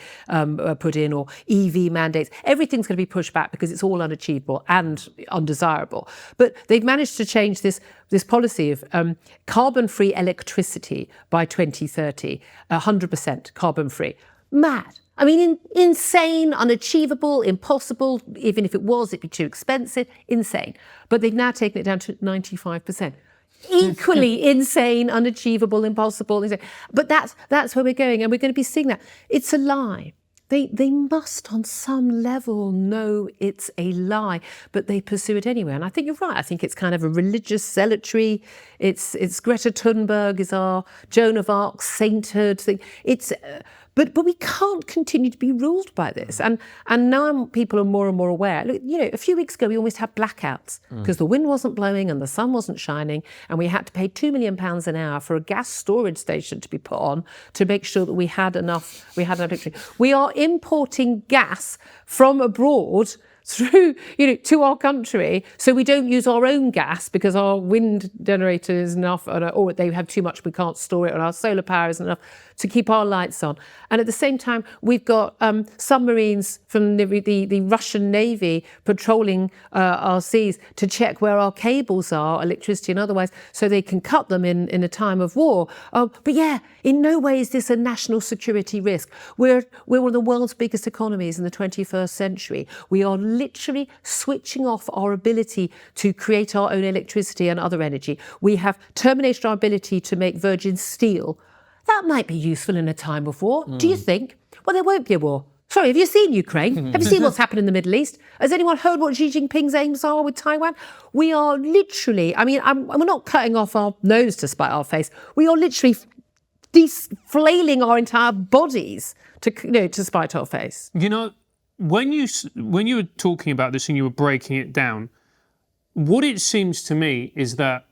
put in, or EV mandates. Everything's going to be pushed back because it's all unachievable and undesirable. But they've managed to change this policy of carbon-free electricity by 2030, 100% carbon-free. Mad. I mean, insane, unachievable, impossible. Even if it was, it'd be too expensive. Insane. But they've now taken it down to 95%. Equally insane, unachievable, impossible. Insane. But that's where we're going, and we're going to be seeing that. It's a lie. They must, on some level, know it's a lie, but they pursue it anyway. And I think you're right. I think it's kind of a religious zealotry. It's Greta Thunberg is our Joan of Arc sainthood thing. But we can't continue to be ruled by this. And now people are more and more aware. Look, a few weeks ago we almost had blackouts because the wind wasn't blowing and the sun wasn't shining, and we had to pay £2 million an hour for a gas storage station to be put on to make sure that we had enough electricity. We are importing gas from abroad through, to our country, so we don't use our own gas because our wind generator isn't enough, or they have too much, we can't store it, or our solar power isn't enough to keep our lights on. And at the same time, we've got submarines from the Russian Navy patrolling our seas to check where our cables are, electricity and otherwise, so they can cut them in a time of war. But yeah, in no way is this a national security risk. We're one of the world's biggest economies in the 21st century. We are literally switching off our ability to create our own electricity and other energy. We have terminated our ability to make virgin steel. That might be useful in a time of war. Do you think? Well, there won't be a war. Sorry, have you seen Ukraine? Have you seen what's happened in the Middle East? Has anyone heard what Xi Jinping's aims are with Taiwan? We are literally, we're not cutting off our nose to spite our face. We are literally flailing our entire bodies to spite our face. When you were talking about this and you were breaking it down, what it seems to me is that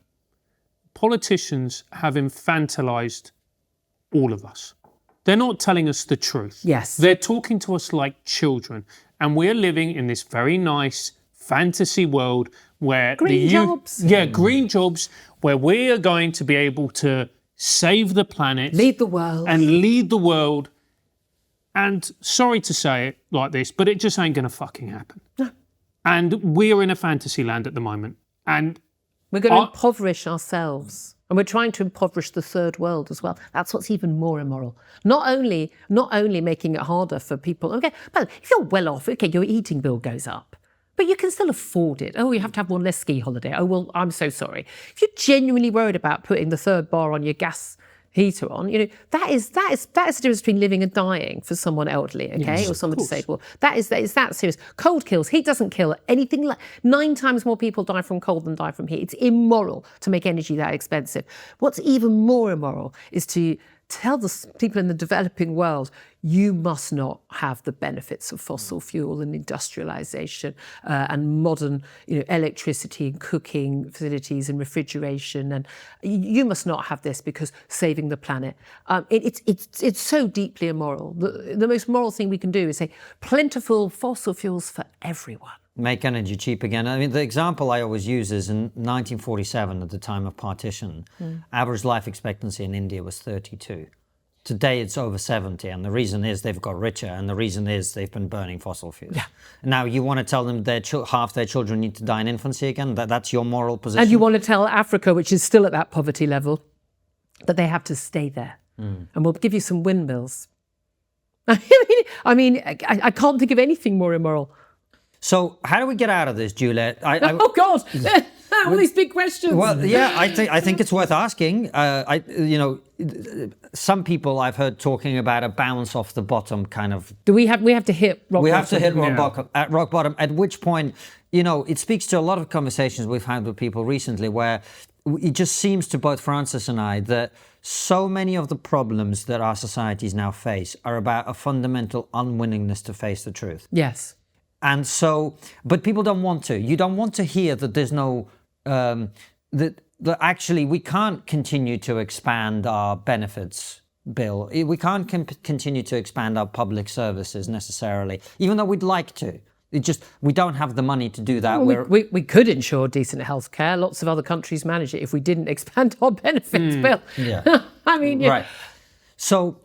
politicians have infantilized all of us. They're not telling us the truth. Yes. They're talking to us like children. And we're living in this very nice fantasy world where green jobs, where we are going to be able to save the planet, lead the world. And sorry to say it like this, but it just ain't going to fucking happen. No. And we're in a fantasy land at the moment. And we're going to impoverish ourselves. And we're trying to impoverish the third world as well. That's what's even more immoral. Not only making it harder for people. Okay, but if you're well off, okay, your eating bill goes up, but you can still afford it. Oh, you have to have one less ski holiday. Oh, well, I'm so sorry. If you're genuinely worried about putting the third bar on your gas heater on, you know, that is the difference between living and dying for someone elderly, okay, Yes, or someone of course. disabled. That is that serious. Cold kills. Heat doesn't kill anything. 9 times more people die from cold than die from heat. It's immoral to make energy that expensive. What's even more immoral is to tell the people in the developing world, you must not have the benefits of fossil fuel and industrialization and modern, you know, electricity and cooking facilities and refrigeration, and you must not have this because saving the planet. It's so deeply immoral. The most moral thing we can do is say plentiful fossil fuels for everyone. Make energy cheap again. I mean, the example I always use is in 1947, at the time of partition, average life expectancy in India was 32. Today it's over 70, and the reason is they've got richer, and the reason is they've been burning fossil fuels. Yeah. Now you want to tell them half their children need to die in infancy again? That's your moral position? And you want to tell Africa, which is still at that poverty level, that they have to stay there. And we'll give you some windmills. I mean, I can't think of anything more immoral. So how do we get out of this, Juliet? Oh God, all these big questions. Well, yeah, I think it's worth asking. Some people I've heard talking about a bounce off the bottom kind of. Do we have to hit rock bottom? We have to hit rock bottom. At which point, you know, it speaks to a lot of conversations we've had with people recently, where it just seems to both Francis and I that so many of the problems that our societies now face are about a fundamental unwillingness to face the truth. Yes. And so, but people don't want to. You don't want to hear that there's no, that actually we can't continue to expand our benefits bill. We can't continue to expand our public services necessarily, even though we'd like to. We don't have the money to do that. Well, we could ensure decent healthcare. Lots of other countries manage it if we didn't expand our benefits bill. Yeah. I mean, yeah. Right. So,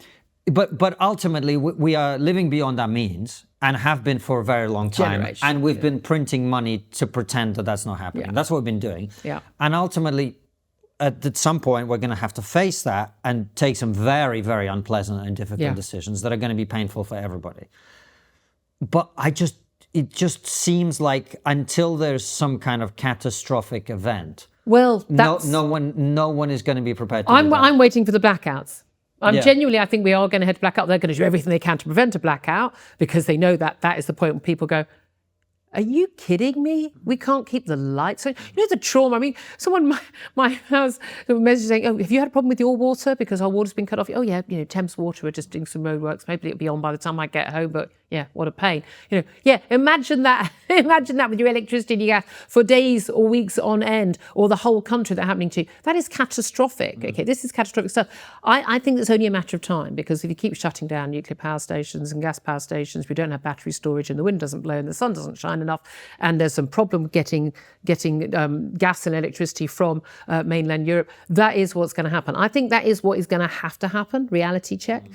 but ultimately we are living beyond our means, and have been for a very long time. And we've been printing money to pretend that that's not happening. Yeah. That's what we've been doing. Yeah. And ultimately, at some point, we're going to have to face that and take some very, very unpleasant and difficult decisions that are going to be painful for everybody. But it just seems like until there's some kind of catastrophic event, well, no one is going to be prepared to do that. I'm waiting for the blackouts. Genuinely, I think we are going to head to blackout. They're going to do everything they can to prevent a blackout because they know that is the point when people go, are you kidding me? We can't keep the lights on. You know, the trauma. I mean, someone, my house, messaged saying, oh, have you had a problem with your water because our water's been cut off? Oh, yeah, you know, Thames Water are just doing some roadworks. Maybe it'll be on by the time I get home, but yeah, what a pain. You know, yeah, imagine that. Imagine that with your electricity and your gas for days or weeks on end, or the whole country that's happening to you. That is catastrophic. Okay, this is catastrophic stuff. I think it's only a matter of time, because if you keep shutting down nuclear power stations and gas power stations, we don't have battery storage and the wind doesn't blow and the sun doesn't shine enough, and there's some problem getting gas and electricity from mainland Europe, that is what's going to happen. I think that is what is going to have to happen, reality check.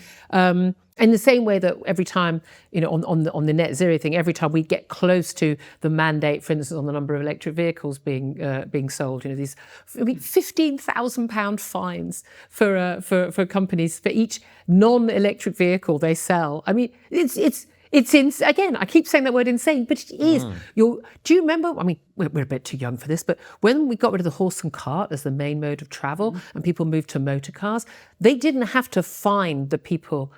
In the same way that every time, you know, on the net zero thing, every time we get close to the mandate, for instance, on the number of electric vehicles being sold, you know, these £15,000 fines for companies for each non-electric vehicle they sell. I mean, it's again, I keep saying that word insane, but it is. Do you remember, I mean, we're a bit too young for this, but when we got rid of the horse and cart as the main mode of travel and people moved to motor cars, they didn't have to fine the people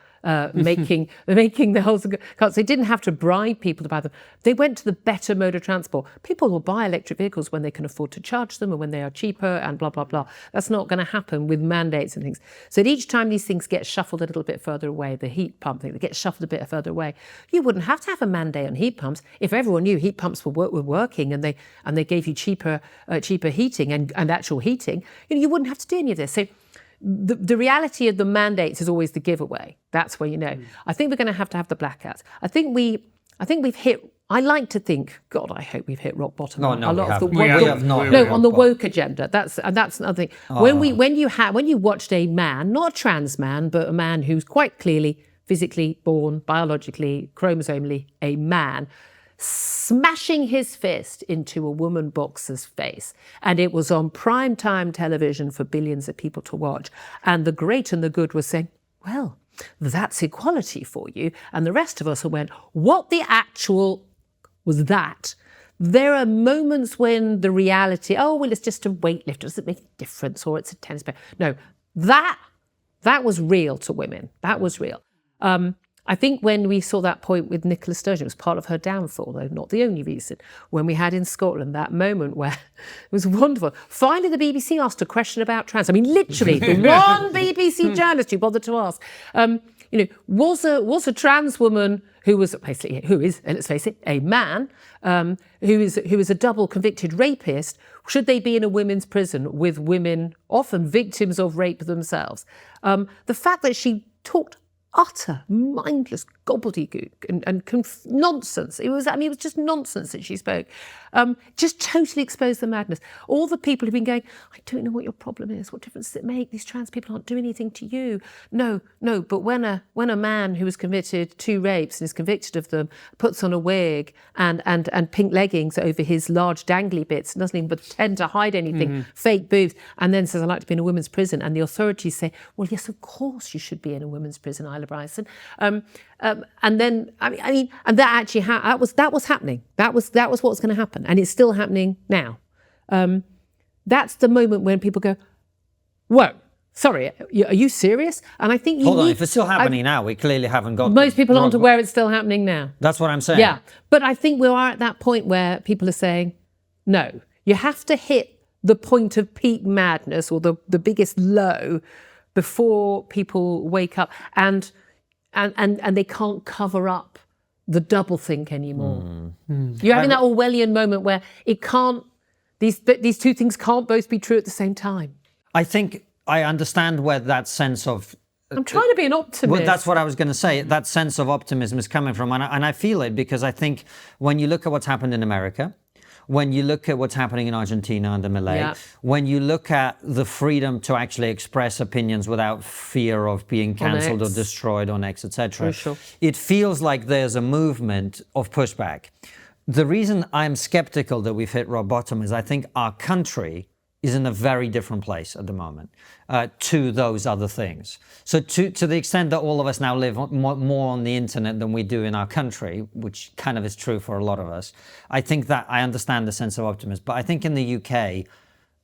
making the horse and carts. They didn't have to bribe people to buy them. They went to the better mode of transport. People will buy electric vehicles when they can afford to charge them and when they are cheaper and blah, blah, blah. That's not going to happen with mandates and things. So that each time these things get shuffled a little bit further away, the heat pump thing, they get shuffled a bit further away, you wouldn't have to have a mandate on heat pumps if everyone knew heat pumps were working and they gave you cheaper heating and actual heating. You know, you wouldn't have to do any of this. So the reality of the mandates is always the giveaway. That's where, you know. I think we're going to have the blackouts. I think we've hit. I like to think, God, I hope we've hit rock bottom. No, a lot of the we have not. No, on the woke agenda. That's another thing. When you watched a man, not a trans man, but a man who's quite clearly physically born, biologically, chromosomally a man, smashing his fist into a woman boxer's face. And it was on prime time television for billions of people to watch. And the great and the good were saying, well, that's equality for you. And the rest of us went, what the actual was that? There are moments when the reality, oh, well, it's just a weightlifter, does it make a difference? Or it's a tennis player. No, that That was real to women. That was real. I think when we saw that point with Nicola Sturgeon, it was part of her downfall, though not the only reason. When we had in Scotland that moment where it was wonderful. Finally, the BBC asked a question about trans. I mean, literally, the one BBC journalist who bothered to ask, was a trans woman who is, let's face it, a man, who is a double convicted rapist, should they be in a women's prison with women often victims of rape themselves? The fact that she talked utter mindless gobbledygook and nonsense. It was just nonsense that she spoke. Just totally exposed the madness. All the people who've been going, I don't know what your problem is. What difference does it make? These trans people aren't doing anything to you. No. But when a man who has committed 2 rapes and is convicted of them puts on a wig and pink leggings over his large dangly bits and doesn't even pretend to hide anything, fake boobs, and then says, I'd like to be in a women's prison, and the authorities say, well, yes, of course you should be in a women's prison, Isla Bryson. And then, and that actually, that was happening. That was what was going to happen, and it's still happening now. That's the moment when people go, "Whoa, sorry, are you serious?" And I think hold on, if it's still happening now, we clearly haven't got. Most people aren't aware it's still happening now. That's what I'm saying. Yeah, but I think we are at that point where people are saying, "No, you have to hit the point of peak madness or the biggest low before people wake up and they can't cover up the doublethink anymore." You're having that Orwellian moment where it can't, these 2 things can't both be true at the same time. I think I understand where that sense of... I'm trying to be an optimist. Well, that's what I was going to say. That sense of optimism is coming from, and I feel it because I think when you look at what's happened in America, when you look at what's happening in Argentina under Milei, when you look at the freedom to actually express opinions without fear of being cancelled or destroyed on X, etc., it feels like there's a movement of pushback. The reason I'm skeptical that we've hit rock bottom is I think our country is in a very different place at the moment to those other things. So to the extent that all of us now live more on the internet than we do in our country, which kind of is true for a lot of us, I think that I understand the sense of optimism. But I think in the UK,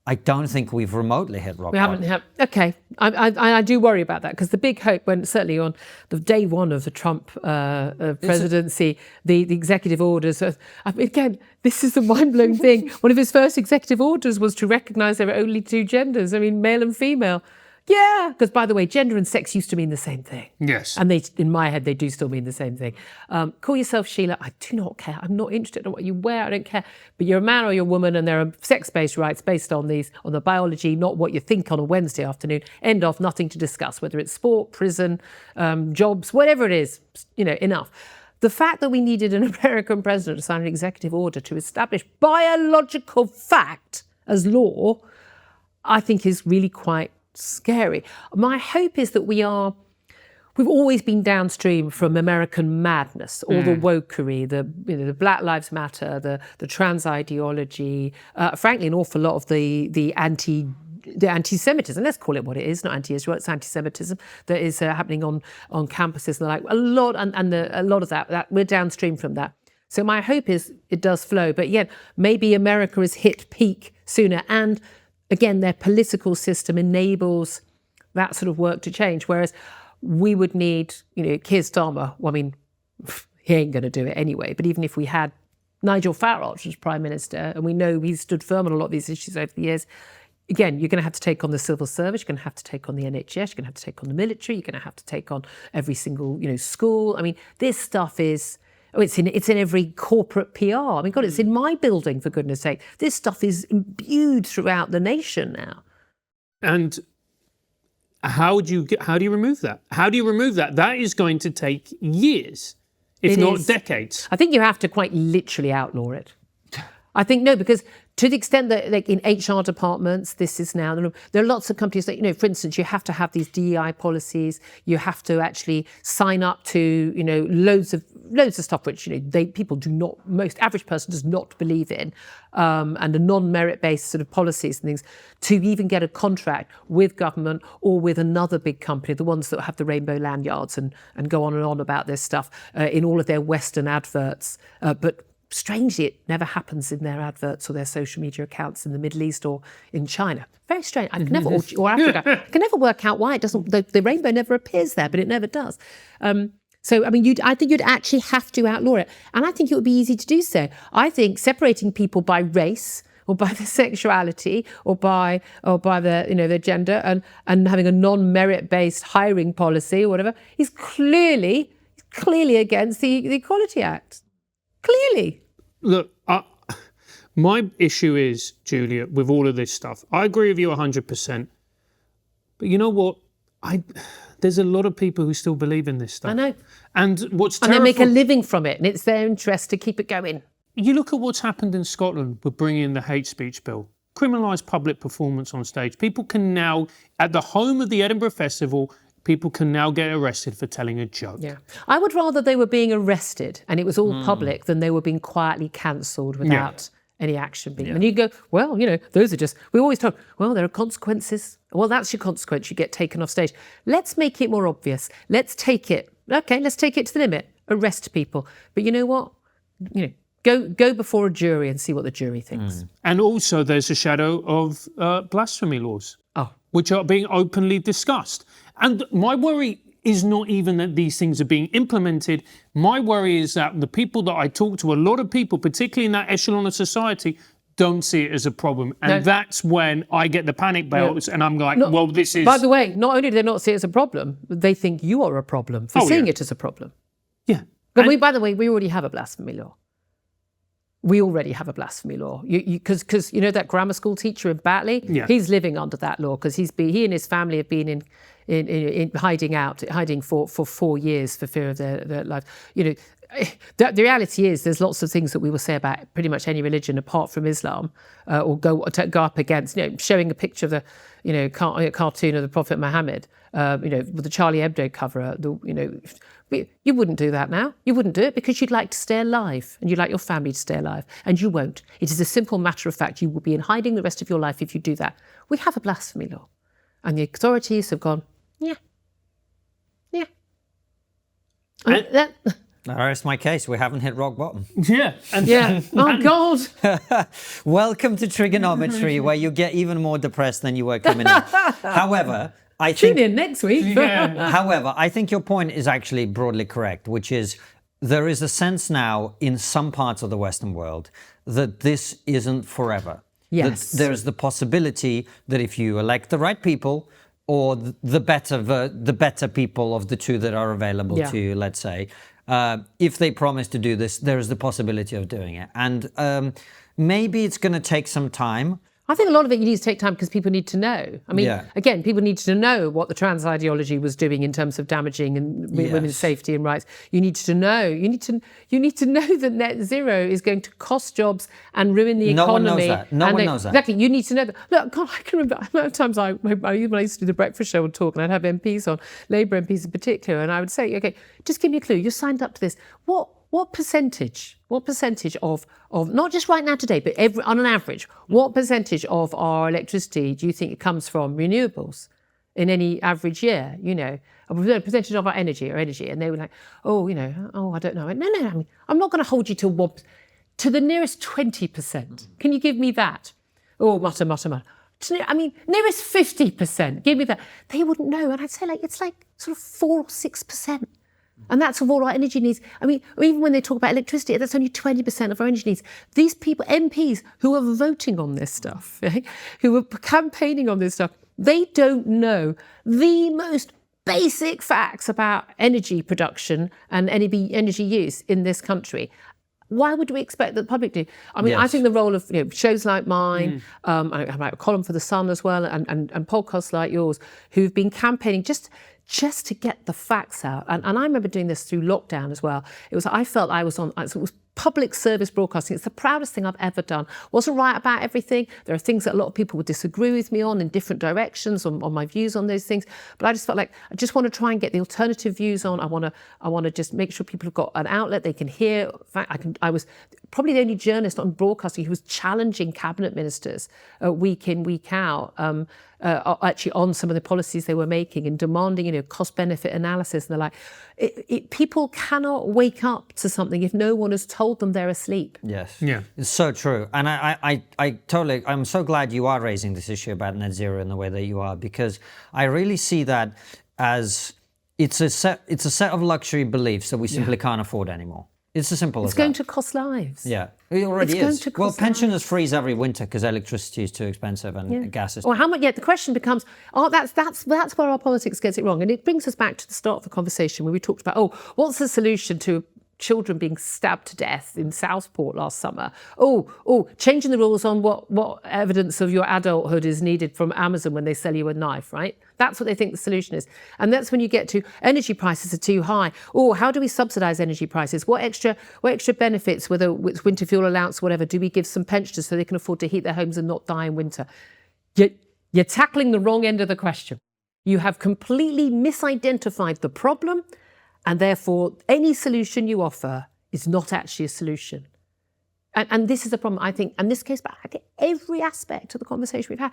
I don't think we've remotely hit rock bottom. Okay, I do worry about that because the big hope, when certainly on the day one of the Trump presidency, the executive orders. Again, this is a mind-blowing thing. One of his first executive orders was to recognise there are only 2 genders. I mean, male and female. Yeah, because by the way, gender and sex used to mean the same thing. Yes. And in my head, they do still mean the same thing. Call yourself Sheila. I do not care. I'm not interested in what you wear. I don't care. But you're a man or you're a woman, and there are sex-based rights based on the biology, not what you think on a Wednesday afternoon. End of, nothing to discuss, whether it's sport, prison, jobs, whatever it is, enough. The fact that we needed an American president to sign an executive order to establish biological fact as law, I think is really quite scary. My hope is that we've always been downstream from Anti-American madness, all the wokery, the Black Lives Matter, the trans ideology, frankly, an awful lot of the anti-Semitism. Let's call it what it is, not anti-Israel, it's anti-Semitism that is happening on campuses and the like. A lot of that we're downstream from that. So my hope is it does flow, but yet maybe America has hit peak sooner, and again, their political system enables that sort of work to change. Whereas we would need, Keir Starmer. Well, I mean, he ain't going to do it anyway. But even if we had Nigel Farage as Prime Minister, and we know he's stood firm on a lot of these issues over the years, again, you're going to have to take on the civil service, you're going to have to take on the NHS, you're going to have to take on the military, you're going to have to take on every single, school. I mean, this stuff is... it's in every corporate PR. I mean, God, it's in my building, for goodness sake. This stuff is imbued throughout the nation now. And how do you remove that? How do you remove that? That is going to take years, if not decades. I think you have to quite literally outlaw it. I think no, because to the extent that, like in HR departments, this is now, there are lots of companies that, for instance, you have to have these DEI policies. You have to actually sign up to, loads of stuff which, people do not, most average person does not believe in, and the non-merit-based sort of policies and things to even get a contract with government or with another big company, the ones that have the rainbow lanyards and go on and on about this stuff in all of their Western adverts, but strangely, it never happens in their adverts or their social media accounts in the Middle East or in China. Very strange. I can never, or Africa. I can never work out why it doesn't. The rainbow never appears there, but it never does. So, I mean, I think you'd actually have to outlaw it. And I think it would be easy to do so. I think separating people by race or by their sexuality or by their, their gender and having a non-merit-based hiring policy or whatever is clearly against the Equality Act. Clearly. Look, my issue is, Julia, with all of this stuff, I agree with you 100%. But you know what? There's a lot of people who still believe in this stuff. I know. And what's terrible... And they make a living from it, and it's their interest to keep it going. You look at what's happened in Scotland with bringing in the hate speech bill. Criminalise public performance on stage. People can now, at the home of the Edinburgh Festival, people can now get arrested for telling a joke. Yeah. I would rather they were being arrested and it was all public than they were being quietly cancelled without any action being. And you go, well, those are just, we always talk, well, there are consequences. Well, that's your consequence. You get taken off stage. Let's make it more obvious. Let's take it to the limit. Arrest people. But you know what? Go before a jury and see what the jury thinks. And also there's a shadow of blasphemy laws, which are being openly discussed. And my worry is not even that these things are being implemented. My worry is that the people that I talk to, a lot of people, particularly in that echelon of society, don't see it as a problem. And that's when I get the panic bells and I'm like, this is... By the way, not only do they not see it as a problem, they think you are a problem for seeing it as a problem. Yeah. But by the way, we already have a blasphemy law. We already have a blasphemy law. Because that grammar school teacher in Batley, he's living under that law because he and his family have been in hiding for 4 years for fear of their life. The reality is there's lots of things that we will say about pretty much any religion apart from Islam, or go up against. Showing a picture of the cartoon of the Prophet Muhammad, with the Charlie Hebdo cover. You wouldn't do that now. You wouldn't do it because you'd like to stay alive and you'd like your family to stay alive, and you won't. It is a simple matter of fact. You will be in hiding the rest of your life if you do that. We have a blasphemy law, and the authorities have gone, yeah. That's my case. We haven't hit rock bottom. Yeah. Oh, God. Welcome to Triggernometry, where you get even more depressed than you were coming in. However, I think... Tune in next week. However, I think your point is actually broadly correct, which is there is a sense now in some parts of the Western world that this isn't forever. Yes. That there's the possibility that if you elect the right people, or the better people of the two that are available to you, let's say, if they promise to do this, there is the possibility of doing it. And maybe it's going to take some time. I think a lot of it needs to take time because people need to know. I mean, again, people need to know what the trans ideology was doing in terms of damaging and women's safety and rights. You need to know. You need to know that net zero is going to cost jobs and ruin the economy. No one knows that. No one knows that. Exactly. You need to know that. Look, God, I can remember the amount of times I used to do the breakfast show and talk, and I'd have MPs on, Labour MPs in particular, and I would say, okay, just give me a clue. You're signed up to this. What percentage of not just right now today, but on an average, what percentage of our electricity do you think it comes from renewables in any average year? A percentage of our energy, and they were like, I don't know. No, I mean, I'm not going to hold you to the nearest 20%. Can you give me that? Oh, mutter. I mean, nearest 50%. Give me that. They wouldn't know, and I'd say it's like sort of 4 or 6%. And that's of all our energy needs. I mean, even when they talk about electricity, that's only 20% of our energy needs. These people, MPs, who are voting on this stuff, who are campaigning on this stuff, they don't know the most basic facts about energy production and energy use in this country. Why would we expect that the public do? I mean, I think the role of shows like mine, I write a column for The Sun as well, and podcasts like yours, who've been campaigning just to get the facts out. And I remember doing this through lockdown as well. I felt I was it was public service broadcasting. It's the proudest thing I've ever done. Wasn't right about everything. There are things that a lot of people would disagree with me on in different directions on my views on those things. But I just felt like I just want to try and get the alternative views on. I want to just make sure people have got an outlet they can hear. In fact, I was probably the only journalist on broadcasting who was challenging cabinet ministers week in, week out, actually on some of the policies they were making and demanding, cost-benefit analysis and the like. People cannot wake up to something if no one has told them they're asleep. Yes. Yeah. It's so true. And I'm so glad you are raising this issue about net zero in the way that you are, because I really see that as it's a set of luxury beliefs that we simply can't afford anymore. It's as simple as that. It's going to cost lives. Yeah, it already It's is. going to Well, cost pensioners freeze every winter because electricity is too expensive and gas is. Well, how much? Yeah, the question becomes, that's where our politics gets it wrong, and it brings us back to the start of the conversation where we talked about, what's the solution to children being stabbed to death in Southport last summer? Changing the rules on what evidence of your adulthood is needed from Amazon when they sell you a knife, right? That's what they think the solution is. And that's when you get to energy prices are too high. How do we subsidise energy prices? What extra benefits, whether it's winter fuel allowance or whatever, do we give some pensioners so they can afford to heat their homes and not die in winter? You're tackling the wrong end of the question. You have completely misidentified the problem, and therefore any solution you offer is not actually a solution. And this is the problem, I think, and this goes back to every aspect of the conversation we've had.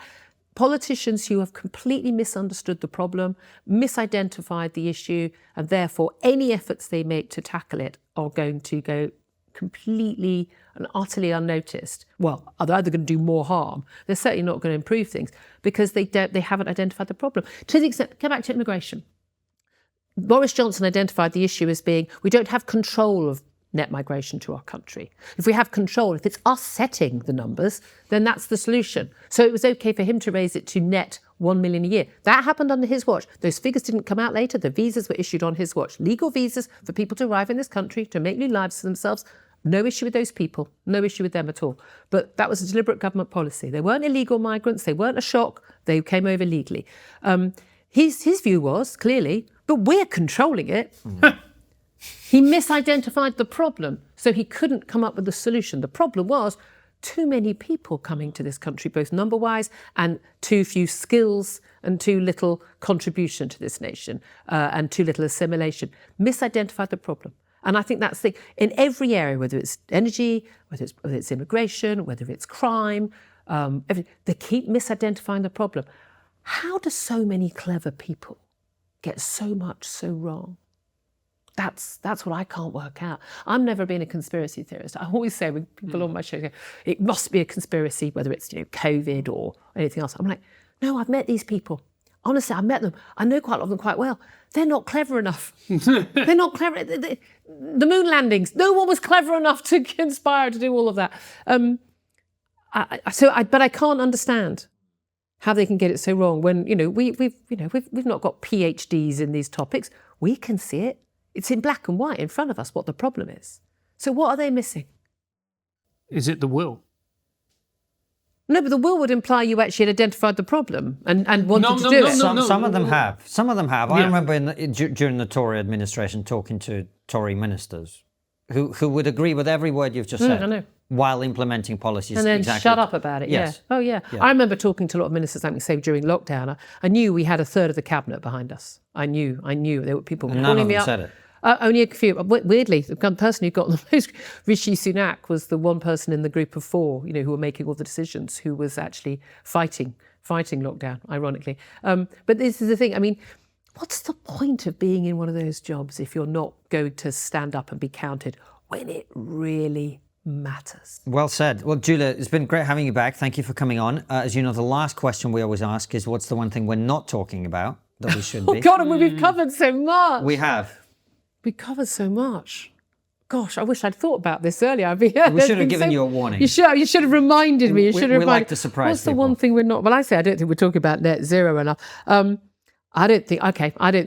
Politicians who have completely misunderstood the problem, misidentified the issue, and therefore any efforts they make to tackle it are going to go completely and utterly unnoticed. Well, they're either going to do more harm. They're certainly not going to improve things because they haven't identified the problem. To the extent, go back to immigration. Boris Johnson identified the issue as being, we don't have control of net migration to our country. If we have control, if it's us setting the numbers, then that's the solution. So it was okay for him to raise it to net 1 million a year. That happened under his watch. Those figures didn't come out later. The visas were issued on his watch. Legal visas for people to arrive in this country, to make new lives for themselves. No issue with those people. No issue with them at all. But that was a deliberate government policy. They weren't illegal migrants. They weren't a shock. They came over legally. His view was, clearly, but we're controlling it. He misidentified the problem, so he couldn't come up with a solution. The problem was too many people coming to this country, both number-wise and too few skills and too little contribution to this nation and too little assimilation. Misidentified the problem. And I think that's the thing. In every area, whether it's energy, whether it's immigration, whether it's crime, they keep misidentifying the problem. How do so many clever people get so much so wrong? That's what I can't work out. I've never been a conspiracy theorist. I always say when people on my show go, it must be a conspiracy, whether it's COVID or anything else. I'm like, no, I've met these people. Honestly, I've met them. I know quite a lot of them quite well. They're not clever enough. They're not clever. The moon landings, no one was clever enough to conspire to do all of that. But I can't understand how they can get it so wrong when we've not got PhDs in these topics. We can see it. It's in black and white in front of us what the problem is. So what are they missing? Is it the will? No, but the will would imply you actually had identified the problem and wanted to do it. Some of them have. Some of them have. Yeah. I remember during the Tory administration talking to Tory ministers who would agree with every word you've just said. I know. While implementing policies. And then shut up about it, yes. Yeah. Oh, yeah. I remember talking to a lot of ministers, like we say, during lockdown. I knew we had a third of the cabinet behind us. I knew. There were people calling me up. None of them said it. Only a few. Weirdly, the person who got the most, Rishi Sunak, was the one person in the group of four, who were making all the decisions, who was actually fighting lockdown, ironically. But this is the thing. I mean, what's the point of being in one of those jobs if you're not going to stand up and be counted when it really matters? Well said. Well, Julia, it's been great having you back. Thank you for coming on. As you know, the last question we always ask is, what's the one thing we're not talking about that we should be? Oh, God, and we've covered so much. We have. We covered so much. Gosh, I wish I'd thought about this earlier. We should have given you a warning. You should have reminded me. We like to surprise What's people. The one thing we're not? Well, I say I don't think we're talking about net zero enough. I don't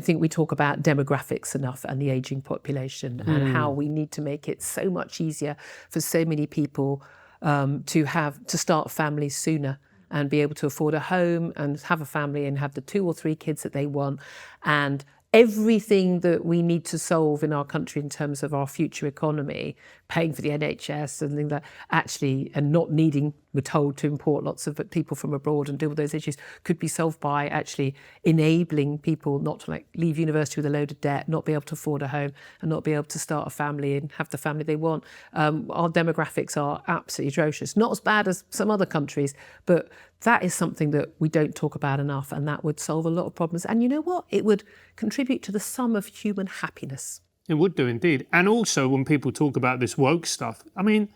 think we talk about demographics enough and the ageing population and how we need to make it so much easier for so many people to start families sooner and be able to afford a home and have a family and have the 2 or 3 kids that they want, and everything that we need to solve in our country in terms of our future economy, paying for the NHS and things like that, actually, and not needing, we're told, to import lots of people from abroad and deal with those issues, could be solved by actually enabling people not to leave university with a load of debt, not be able to afford a home and not be able to start a family and have the family they want. Our demographics are absolutely atrocious. Not as bad as some other countries, but That is something that we don't talk about enough, and that would solve a lot of problems. And you know what? It would contribute to the sum of human happiness. It would do indeed. And also when people talk about this woke stuff, I mean,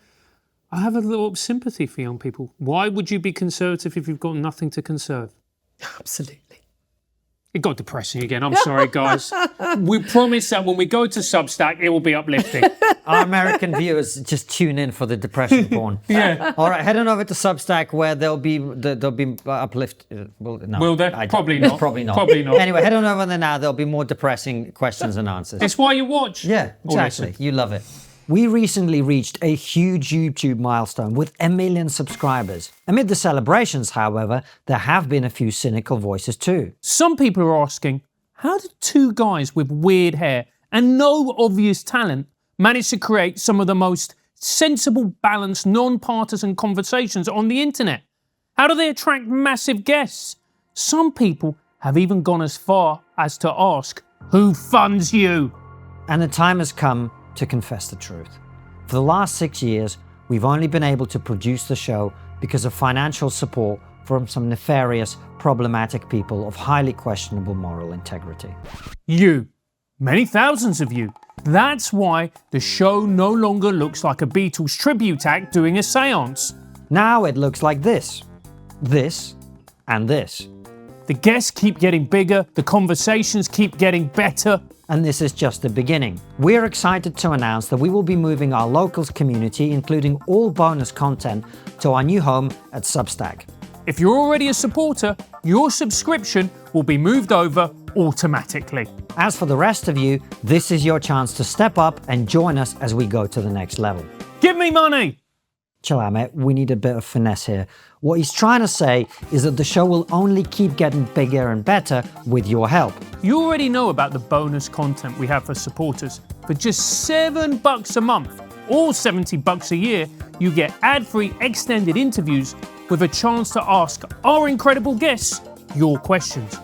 I have a little sympathy for young people. Why would you be conservative if you've got nothing to conserve? Absolutely. It got depressing again. I'm sorry, guys. We promise that when we go to Substack, it will be uplifting. Our American viewers just tune in for the depression porn. Yeah. All right, head on over to Substack where there'll be uplift. Well, no, Will there? Probably not. Probably not. Probably not. Anyway, head on over there now. There'll be more depressing questions and answers. It's why you watch. Yeah, exactly. You love it. We recently reached a huge YouTube milestone with 1 million subscribers. Amid the celebrations, however, there have been a few cynical voices too. Some people are asking, how did two guys with weird hair and no obvious talent manage to create some of the most sensible, balanced, non-partisan conversations on the internet? How do they attract massive guests? Some people have even gone as far as to ask, who funds you? And the time has come to confess the truth. For the last 6 years, we've only been able to produce the show because of financial support from some nefarious, problematic people of highly questionable moral integrity. You. Many thousands of you. That's why the show no longer looks like a Beatles tribute act doing a seance. Now it looks like this, and this. The guests keep getting bigger, the conversations keep getting better. And this is just the beginning. We're excited to announce that we will be moving our locals community, including all bonus content, to our new home at Substack. If you're already a supporter, your subscription will be moved over automatically. As for the rest of you, this is your chance to step up and join us as we go to the next level. Give me money! Chill out, mate. We need a bit of finesse here. What he's trying to say is that the show will only keep getting bigger and better with your help. You already know about the bonus content we have for supporters. For just $7 a month or $70 a year, you get ad-free extended interviews with a chance to ask our incredible guests your questions.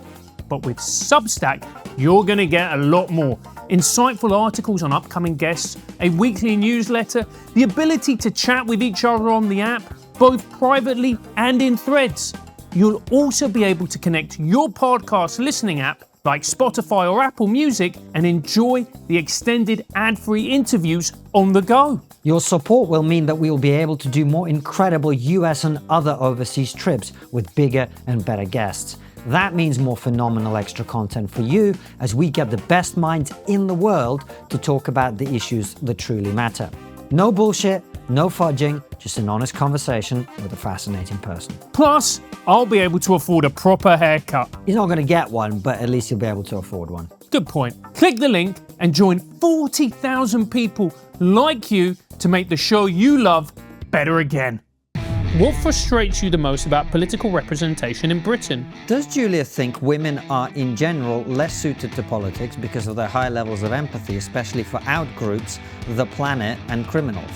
But with Substack, you're going to get a lot more. Insightful articles on upcoming guests, a weekly newsletter, the ability to chat with each other on the app, both privately and in threads. You'll also be able to connect your podcast listening app like Spotify or Apple Music and enjoy the extended ad-free interviews on the go. Your support will mean that we will be able to do more incredible US and other overseas trips with bigger and better guests. That means more phenomenal extra content for you as we get the best minds in the world to talk about the issues that truly matter. No bullshit, no fudging, just an honest conversation with a fascinating person. Plus, I'll be able to afford a proper haircut. He's not going to get one, but at least you'll be able to afford one. Good point. Click the link and join 40,000 people like you to make the show you love better again. What frustrates you the most about political representation in Britain? Does Julia think women are in general less suited to politics because of their high levels of empathy, especially for outgroups, the planet and criminals?